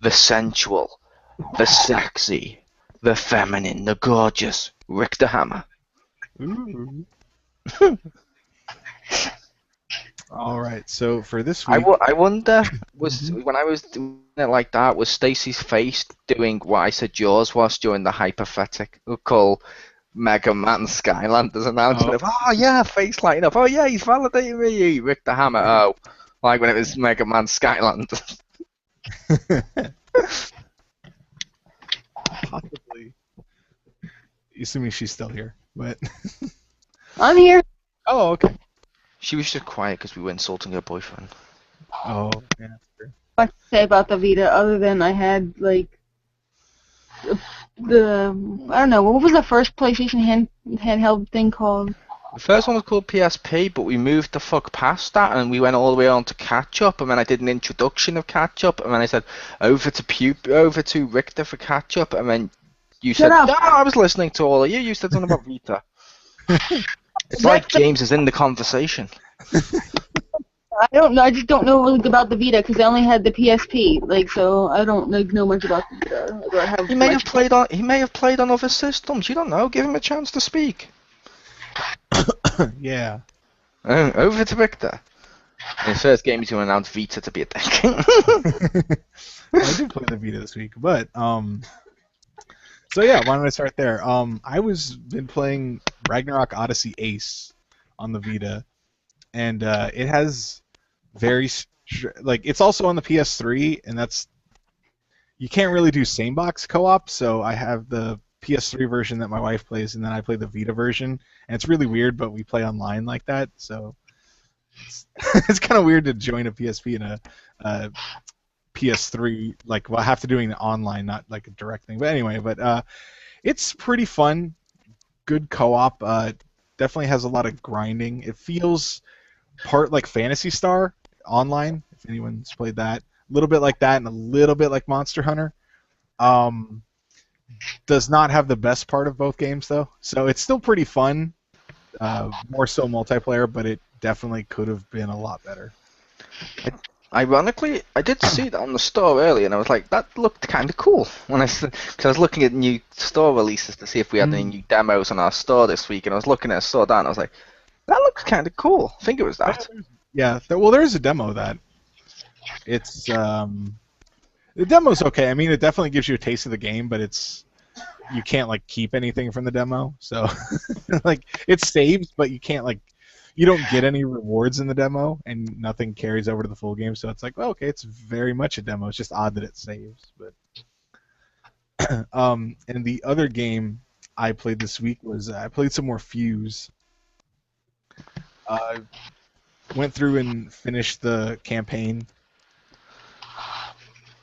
The sensual, the sexy, the feminine, the gorgeous Rick the Hammer. Ooh. All right, so for this week, I wonder, when I was doing it like that, was Stacy's face doing what I said yours was during the hypothetical Mega Man Skylanders announcement of, face lighting up, he's validating me, Rick the Hammer, like when it was Mega Man Skylanders. possibly. Assuming she's still here, but I'm here. oh, okay. She was just quiet because we were insulting her boyfriend. Oh, yeah, that's true. What to say about the Vita other than I had like the I don't know, what was the first PlayStation handheld thing called? The first one was called PSP, but we moved the fuck past that and we went all the way on to Catch Up, and then I did an introduction of Catch Up, and then I said over to Richter for Catch Up, and then you Shut said, up. no, I was listening to all of you. You said something about Vita. It's like James is in the conversation. I don't know. I just don't know about the Vita because I only had the PSP. So I don't know much about the Vita. He may have played on other systems. You don't know. Give him a chance to speak. Yeah. Over to Victor. In his first game, he's going to announce Vita to be a dick. Well, I did play the Vita this week, but so yeah, why don't I start there? I been playing Ragnarok Odyssey Ace on the Vita, and it has it's also on the PS3, and you can't really do same box co-op, so I have the PS3 version that my wife plays, and then I play the Vita version, and it's really weird, but we play online like that, so it's kind of weird to join a PSP and a PS3, I have to doing it online, not like a direct thing. But anyway, it's pretty fun, good co-op. Definitely has a lot of grinding. It feels part like Phantasy Star Online, if anyone's played that. A little bit like that, and a little bit like Monster Hunter. Does not have the best part of both games though, so it's still pretty fun. More so multiplayer, but it definitely could have been a lot better. Ironically, I did see that on the store earlier, and I was like, that looked kind of cool. Because I was looking at new store releases to see if we had any new demos on our store this week, and I was looking at a store down, and I was like, that looks kind of cool. I think it was that. Yeah, there is a demo of that. It's the demo's okay. I mean, it definitely gives you a taste of the game, but you can't keep anything from the demo. So it saves, but you can't you don't get any rewards in the demo, and nothing carries over to the full game. So it's okay, it's very much a demo. It's just odd that it saves. But and the other game I played this week was I played some more Fuse. Went through and finished the campaign.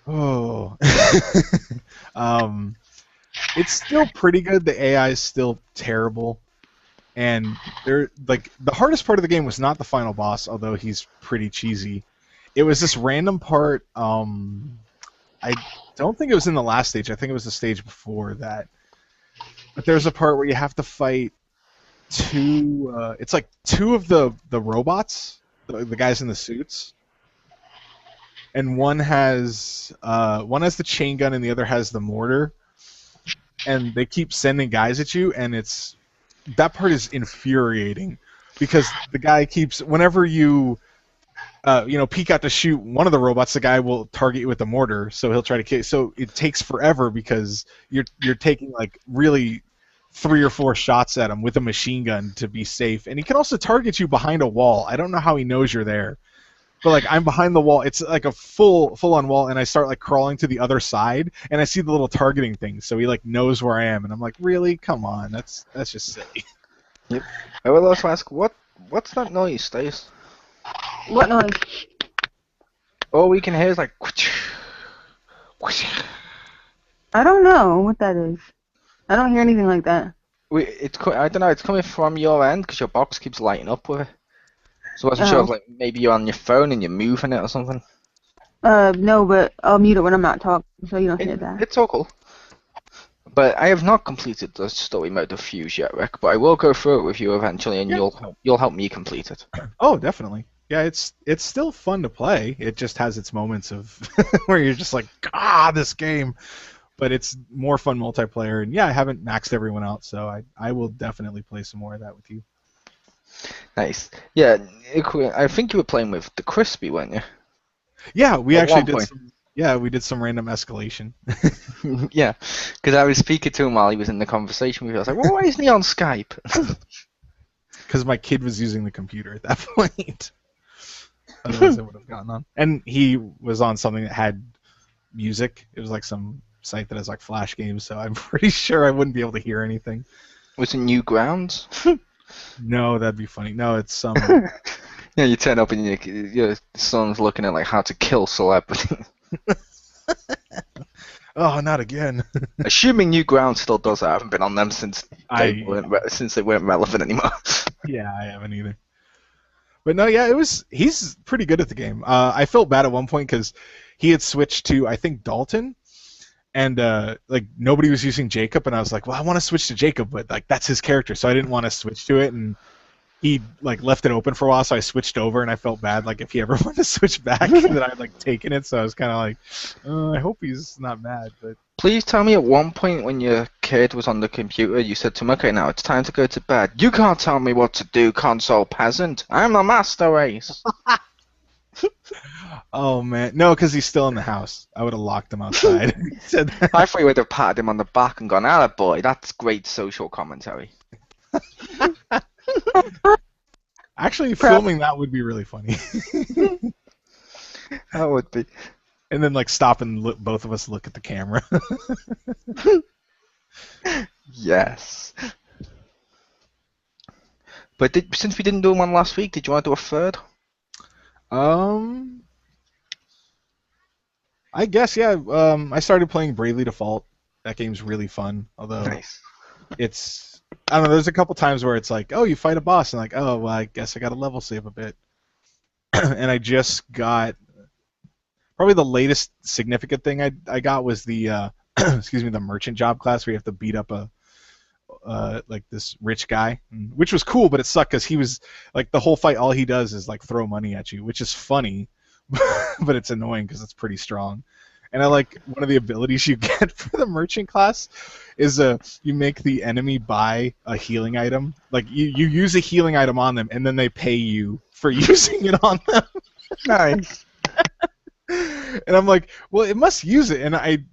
Oh. It's still pretty good. The AI is still terrible. and the hardest part of the game was not the final boss, although he's pretty cheesy. It was this random part. I don't think it was in the last stage. I think it was the stage before that. But there's a part where you have to fight two. It's like two of the robots, the guys in the suits, and one has the chain gun and the other has the mortar, and they keep sending guys at you, and that part is infuriating because the guy keeps whenever you peek out to shoot one of the robots, the guy will target you with the mortar, so he'll try to kill. So it takes forever because you're taking like really 3 or 4 shots at him with a machine gun to be safe, and he can also target you behind a wall. I don't know how he knows you're there, but like I'm behind the wall. It's like a full on wall, and I start like crawling to the other side, and I see the little targeting thing, so he like knows where I am, and I'm like, really, come on, that's just silly. Yep. I will also ask, what's that noise, Stace? What noise? All we can hear is like. I don't know what that is. I don't hear anything like that. I don't know. It's coming from your end because your box keeps lighting up with it. So I wasn't sure if like maybe you're on your phone and you're moving it or something. No, but I'll mute it when I'm not talking, so you don't hear that. It's all cool. But I have not completed the story mode of Fuse yet, Rick. But I will go through it with you eventually, and you'll help me complete it. Oh, definitely. Yeah, it's still fun to play. It just has its moments of where you're just like, this game. But it's more fun multiplayer, and yeah, I haven't maxed everyone out, so I will definitely play some more of that with you. Nice. Yeah, I think you were playing with the Crispy, weren't you? Yeah, we At actually one did point. we did some random escalation. Yeah, because I was speaking to him while he was in the conversation with you. I was like, well, why isn't he on Skype? Because my kid was using the computer at that point. Otherwise, I would have gotten on. And he was on something that had music. It was like some site that has like Flash games, so I'm pretty sure I wouldn't be able to hear anything. Was it Newgrounds? No, that'd be funny. No, it's some. Yeah, you turn up and your son's looking at like how to kill celebrities. Oh, not again. Assuming Newgrounds still does it. I haven't been on them since they weren't relevant anymore. Yeah, I haven't either. But no, yeah, he's pretty good at the game. I felt bad at one point because he had switched to, I think, Dalton, and like nobody was using Jacob, and I was like, well, I want to switch to Jacob, but like that's his character, so I didn't want to switch to it, and he like left it open for a while, so I switched over, and I felt bad like if he ever wanted to switch back that I'd like taken it, so I was kind of like, I hope he's not mad, but. Please tell me at one point when your kid was on the computer, you said to him, okay, now it's time to go to bed. You can't tell me what to do, console peasant. I'm the master race. Oh, man. No, because he's still in the house. I would have locked him outside. He said that. I thought you would have patted him on the back and gone, boy, that's great social commentary. Actually, filming that would be really funny. That would be. And then, like, stop and both of us look at the camera. Yes. But since we didn't do one last week, did you want to do a third? I guess, yeah. I started playing Bravely Default. That game's really fun, although Nice. it's... I don't know, there's a couple times where it's like, oh, you fight a boss, and like, oh, well, I guess I got to level save a bit. And I just got... Probably the latest significant thing I got was the the merchant job class where you have to beat up like this rich guy, which was cool, but it sucked because he was like the whole fight. All he does is like throw money at you, which is funny, but it's annoying because it's pretty strong. And I like one of the abilities you get for the merchant class is you make the enemy buy a healing item. Like you use a healing item on them, and then they pay you for using it on them. Nice. And I'm like, well, it must use it. And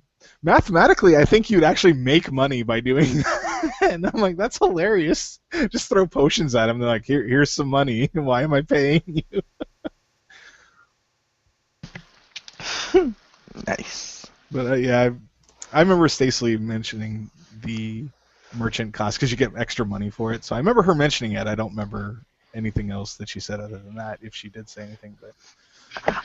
mathematically, I think you'd actually make money by doing that. And I'm like, that's hilarious. Just throw potions at them. They're like, here's some money. Why am I paying you? Nice. But yeah, I remember Stacey mentioning the merchant class because you get extra money for it. So I remember her mentioning it. I don't remember anything else that she said other than that, if she did say anything. But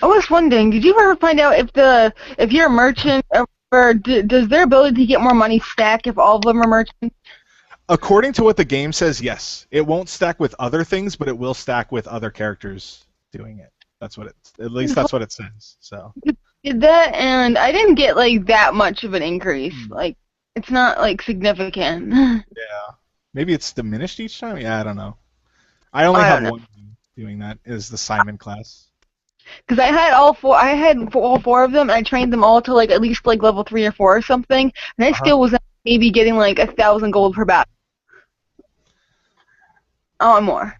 I was wondering, did you ever find out if you're a merchant, or does their ability to get more money stack if all of them are merchants? According to what the game says, yes. It won't stack with other things, but it will stack with other characters doing it. That's what at least that's what it says. So Did that, and I didn't get like that much of an increase. Like, it's not like significant. yeah, maybe it's diminished each time. Yeah, I don't know. I only have one doing that. Is the Simon class. Because I had all four. I had all four of them, and I trained them all to like at least like level 3 or 4 or something. And I still was maybe getting like 1,000 gold per battle. Oh, and more.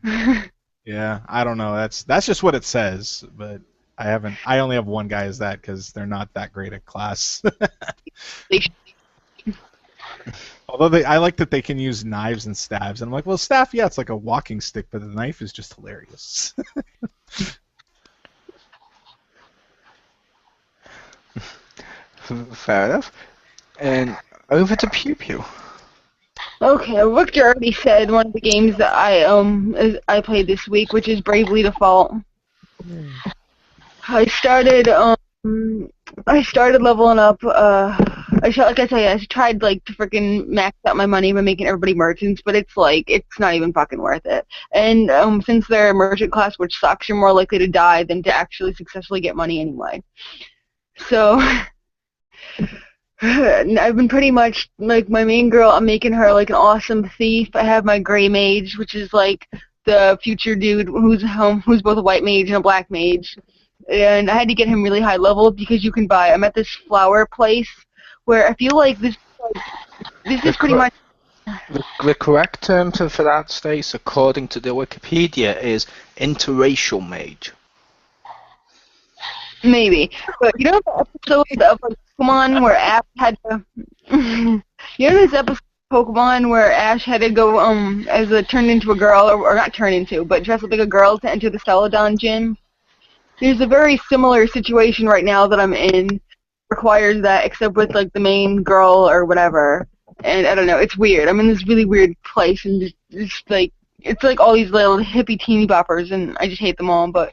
Yeah, I don't know. That's just what it says, but I only have one guy as that because they're not that great at class. Although I like that they can use knives and stabs, and I'm like, well, staff, yeah, it's like a walking stick, but the knife is just hilarious. Fair enough. And over to Pew Pew. Okay, Victor already said one of the games that I played this week, which is Bravely Default. I started leveling up. I tried like to freaking max out my money by making everybody merchants, but it's not even fucking worth it. And since they're a merchant class, which sucks, you're more likely to die than to actually successfully get money anyway. So I've been pretty much like my main girl. I'm making her like an awesome thief. I have my gray mage, which is like the future dude who's both a white mage and a black mage. And I had to get him really high level because you can buy. I'm at this flower place where I feel like this is pretty much. The correct term for that, Stace, according to the Wikipedia, is interracial mage. Maybe, but you know the episode of Pokemon where Ash had to. You know this episode of Pokemon where Ash had to go turned into a girl or not turn into, but dress up like a girl to enter the Celadon gym. There's a very similar situation right now that I'm in. Requires that, except with like the main girl or whatever. And I don't know, it's weird. I'm in this really weird place, and it's like all these little hippie teeny boppers, and I just hate them all. But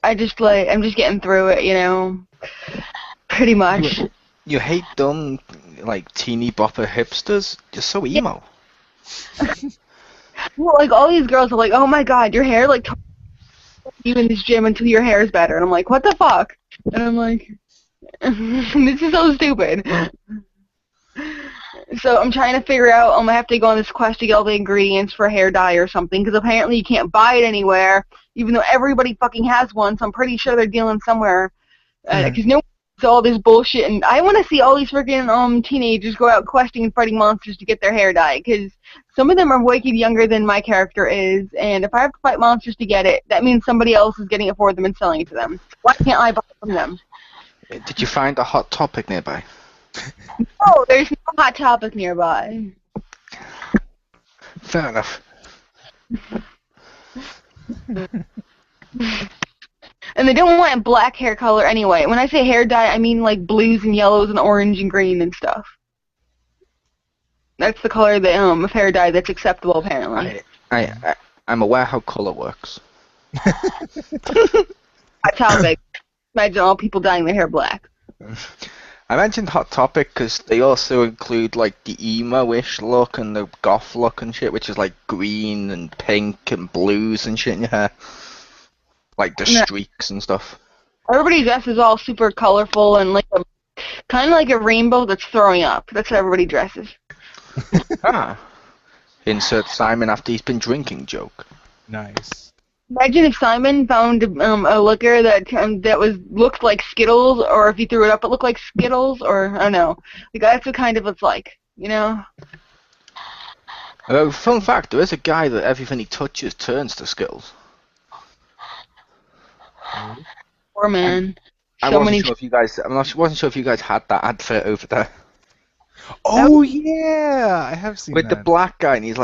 I'm just getting through it, you know. Pretty much. You hate dumb, like teeny bopper hipsters? You're so emo. Well, like all these girls are like, oh my god, your hair like you in this gym until your hair is better, and I'm like, what the fuck? And I'm like, this is so stupid. So I'm trying to figure out, I have to go on this quest to get all the ingredients for a hair dye or something, because apparently you can't buy it anywhere, even though everybody fucking has one, so I'm pretty sure they're dealing somewhere. Because no one does all this bullshit, and I want to see all these freaking teenagers go out questing and fighting monsters to get their hair dyed, because some of them are wicked younger than my character is, and if I have to fight monsters to get it, that means somebody else is getting it for them and selling it to them. Why can't I buy it from them? Did you find a hot topic nearby? No, there's no hot topic nearby. Fair enough. And they don't want black hair color anyway. When I say hair dye, I mean like blues and yellows and orange and green and stuff. That's the color of hair dye that's acceptable, apparently. I'm aware how color works. Hot topic. Imagine all people dyeing their hair black. I mentioned Hot Topic because they also include like the emo-ish look and the goth look and shit, which is like green and pink and blues and shit in your hair. Like the streaks and stuff. Everybody dresses all super colorful and like kind of like a rainbow that's throwing up. That's how everybody dresses. Insert Simon after he's been drinking joke. Nice. Imagine if Simon found a liquor that looked like Skittles, or if he threw it up, it looked like Skittles, or I don't know. Like that's what kind of it's like, you know. Fun fact: there is a guy that everything he touches turns to Skittles. Poor man. I wasn't sure if you guys had that advert over there. Oh yeah, I have seen with that. the black guy, and he's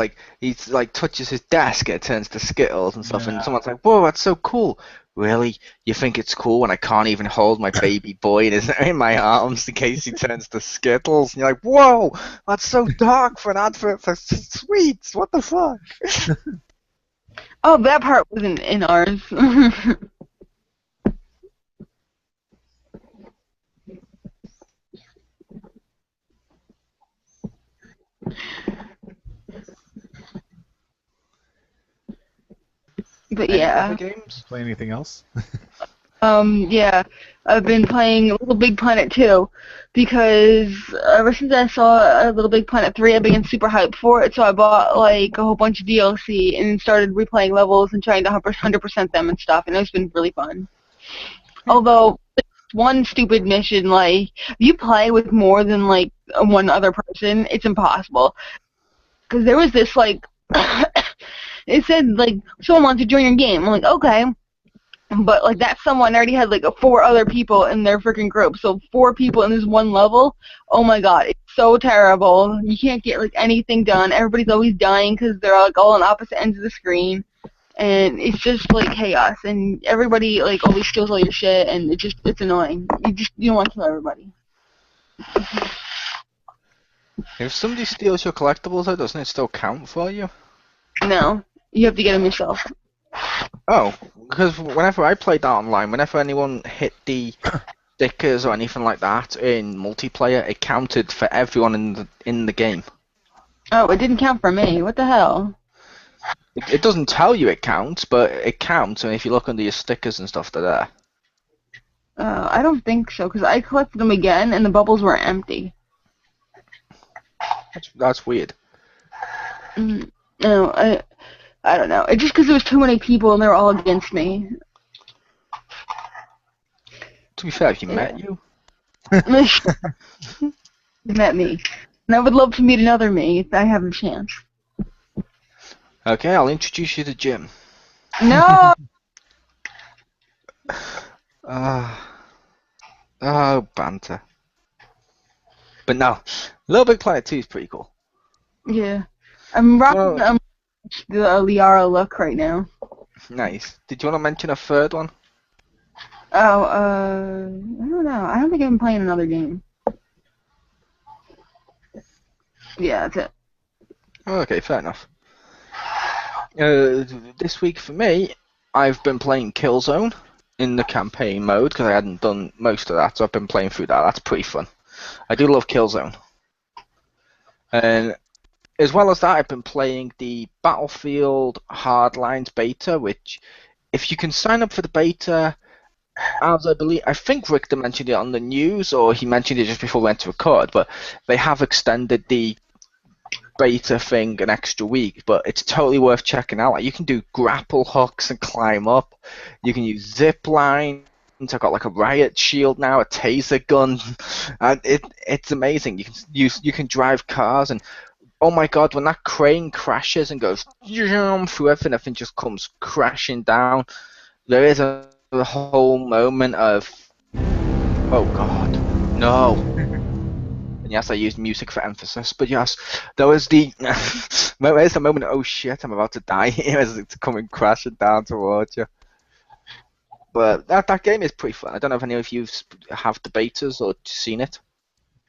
like touches his desk, and it turns to Skittles and stuff, and someone's like, "Whoa, that's so cool!" Really? You think it's cool when I can't even hold my baby boy in my arms in case he turns to Skittles? And you're like, "Whoa, that's so dark for an advert for sweets. What the fuck?" Oh, that part wasn't in ours. But Any yeah. other games? Play anything else? Yeah, I've been playing Little Big Planet 2 because ever since I saw Little Big Planet 3, I've been super hyped for it, so I bought like a whole bunch of DLC and started replaying levels and trying to 100% them and stuff, and it's been really fun. Although, one stupid mission, like, if you play with more than like one other person, it's impossible. Because there was this, like, it said, like, someone wants to join your game. I'm like, okay. But, like, that someone already had, like, 4 other people in their freaking group. So 4 people in this one level, oh my god, it's so terrible. You can't get, like, anything done. Everybody's always dying because they're, like, all on opposite ends of the screen. And it's just, like, chaos. And everybody, like, always steals all your shit, and it's annoying. You don't want to kill everybody. If somebody steals your collectibles, though, doesn't it still count for you? No. You have to get them yourself. Oh, because whenever I played that online, whenever anyone hit the stickers or anything like that in multiplayer, it counted for everyone in the game. Oh, it didn't count for me. What the hell? It doesn't tell you it counts, but it counts, and if you look under your stickers and stuff, they're there. I don't think so, because I collected them again, and the bubbles were empty. That's weird. No, I don't know. It's just because there was too many people, and they were all against me. To be fair, if you met you. Met me. And I would love to meet another me if I have a chance. Okay, I'll introduce you to Jim. No! Oh, banter. But no, Little Big Planet 2 is pretty cool. Yeah. I'm rocking the Liara look right now. Nice. Did you want to mention a third one? Oh, I don't know. I don't think I've been playing another game. Yeah, that's it. Okay, fair enough. This week for me, I've been playing Killzone in the campaign mode because I hadn't done most of that, so I've been playing through that. That's pretty fun. I do love Killzone. And as well as that, I've been playing the Battlefield Hardlines beta, which, if you can sign up for the beta, as I think Richter mentioned it on the news, or he mentioned it just before we went to record, but they have extended the beta thing an extra week, but it's totally worth checking out. Like, you can do grapple hooks and climb up. You can use zip lines. I've got like a riot shield now, a taser gun, and it's amazing. You can drive cars, and oh my god, when that crane crashes and goes through everything just comes crashing down. There is a whole moment of, oh god, no. And yes, I used music for emphasis, but yes, there was the moment, oh shit, I'm about to die here as it's coming crashing down towards you. But that game is pretty fun. I don't know if any of you have the betas or seen it.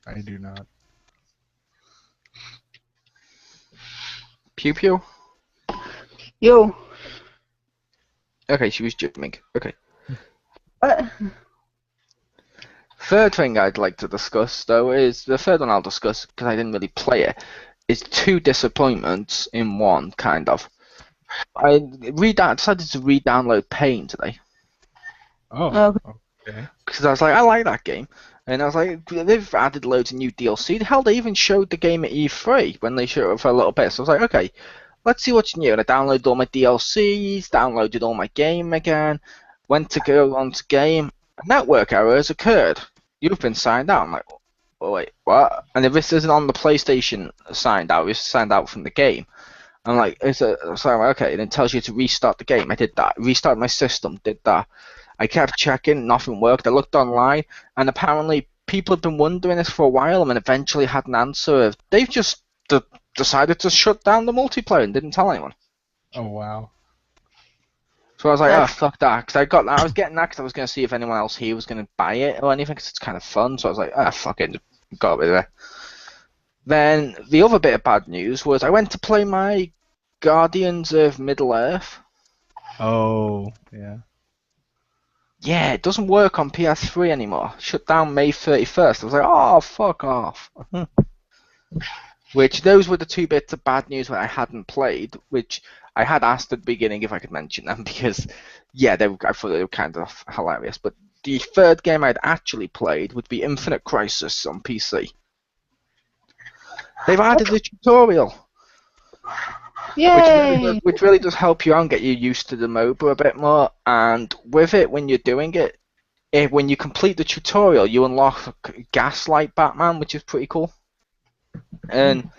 I do not. Pew Pew? Yo. Okay, she was jibbing. Okay. What? Third thing I'd like to discuss, though, is the third one I'll discuss because I didn't really play it. Is 2 disappointments in one, kind of. I decided to re-download Pain today. Oh, okay. Because I was like, I like that game. And I was like, they've added loads of new DLC. Hell, they even showed the game at E3 when they showed it for a little bit. So I was like, okay, let's see what's new. And I downloaded all my DLCs, downloaded all my game again, went to go onto game. Network errors occurred. You've been signed out. I'm like, oh, wait, what? And if this isn't on the PlayStation signed out, it's signed out from the game. I'm like, so I'm like, okay, and it tells you to restart the game. I did that. Restarted my system, did that. I kept checking, nothing worked. I looked online, and apparently people have been wondering this for a while, and eventually had an answer. They've just decided to shut down the multiplayer and didn't tell anyone. Oh, wow. So I was like, oh, fuck that. Because I was getting that because I was going to see if anyone else here was going to buy it or anything, because it's kind of fun. So I was like, oh, fuck it, got rid of it. Then the other bit of bad news was I went to play my Guardians of Middle-earth. Oh, yeah. Yeah, it doesn't work on PS3 anymore. Shut down May 31st. I was like, oh, fuck off. which those were the two bits of bad news that I hadn't played, which I had asked at the beginning if I could mention them because, yeah, I thought they were kind of hilarious. But the third game I'd actually played would be Infinite Crisis on PC. They've added a tutorial, Yay! which really does help you out and get you used to the MOBA a bit more. And with it, when you're doing it, when you complete the tutorial, you unlock Gaslight Batman, which is pretty cool. And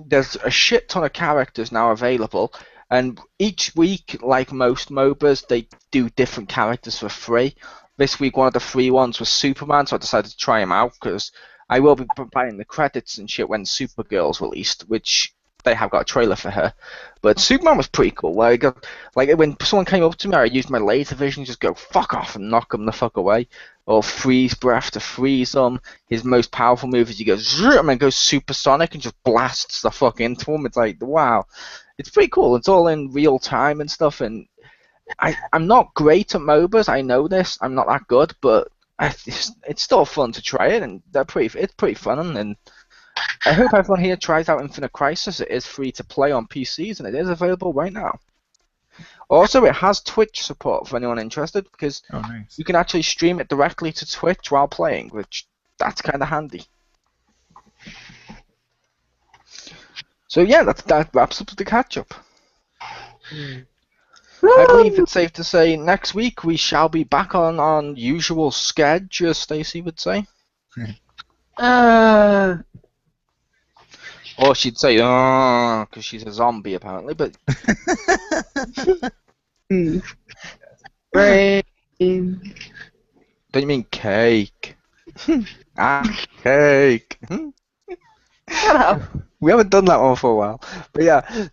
there's a shit ton of characters now available, and each week, like most MOBAs, they do different characters for free. This week, one of the free ones was Superman, so I decided to try him out because I will be buying the credits and shit when Supergirl's released, which they have got a trailer for her. But Superman was pretty cool. Like when someone came up to me, I used my laser vision, just go fuck off and knock them the fuck away, or freeze breath to freeze them. His most powerful move is he goes zoom and goes supersonic and just blasts the fuck into him. It's like wow, it's pretty cool. It's all in real time and stuff. And I'm not great at MOBAs. I know this. I'm not that good, but it's still fun to try it, and it's pretty fun. And I hope everyone here tries out Infinite Crisis. It is free to play on PCs, and it is available right now. Also, it has Twitch support for anyone interested, because you can actually stream it directly to Twitch while playing, which that's kind of handy. So yeah, that wraps up the catch-up. I believe it's safe to say next week we shall be back on usual schedule, as Stacey would say. Or she'd say, oh, because she's a zombie, apparently, but... Right. Don't you mean cake? Cake. Shut up. We haven't done that one for a while. But yeah,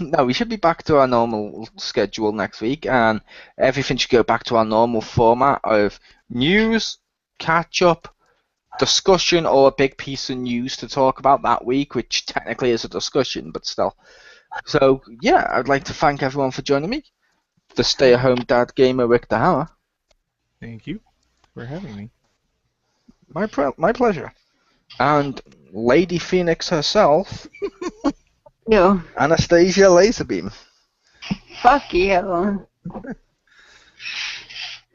no, we should be back to our normal schedule next week, and everything should go back to our normal format of news, catch-up, discussion, or a big piece of news to talk about that week, which technically is a discussion, but still. So, yeah, I'd like to thank everyone for joining me. The stay-at-home dad gamer, Rick the Hammer. Thank you for having me. My pleasure. And Lady Phoenix herself, You. Anastasia Laserbeam. Fuck you.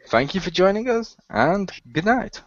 Thank you for joining us, and good night.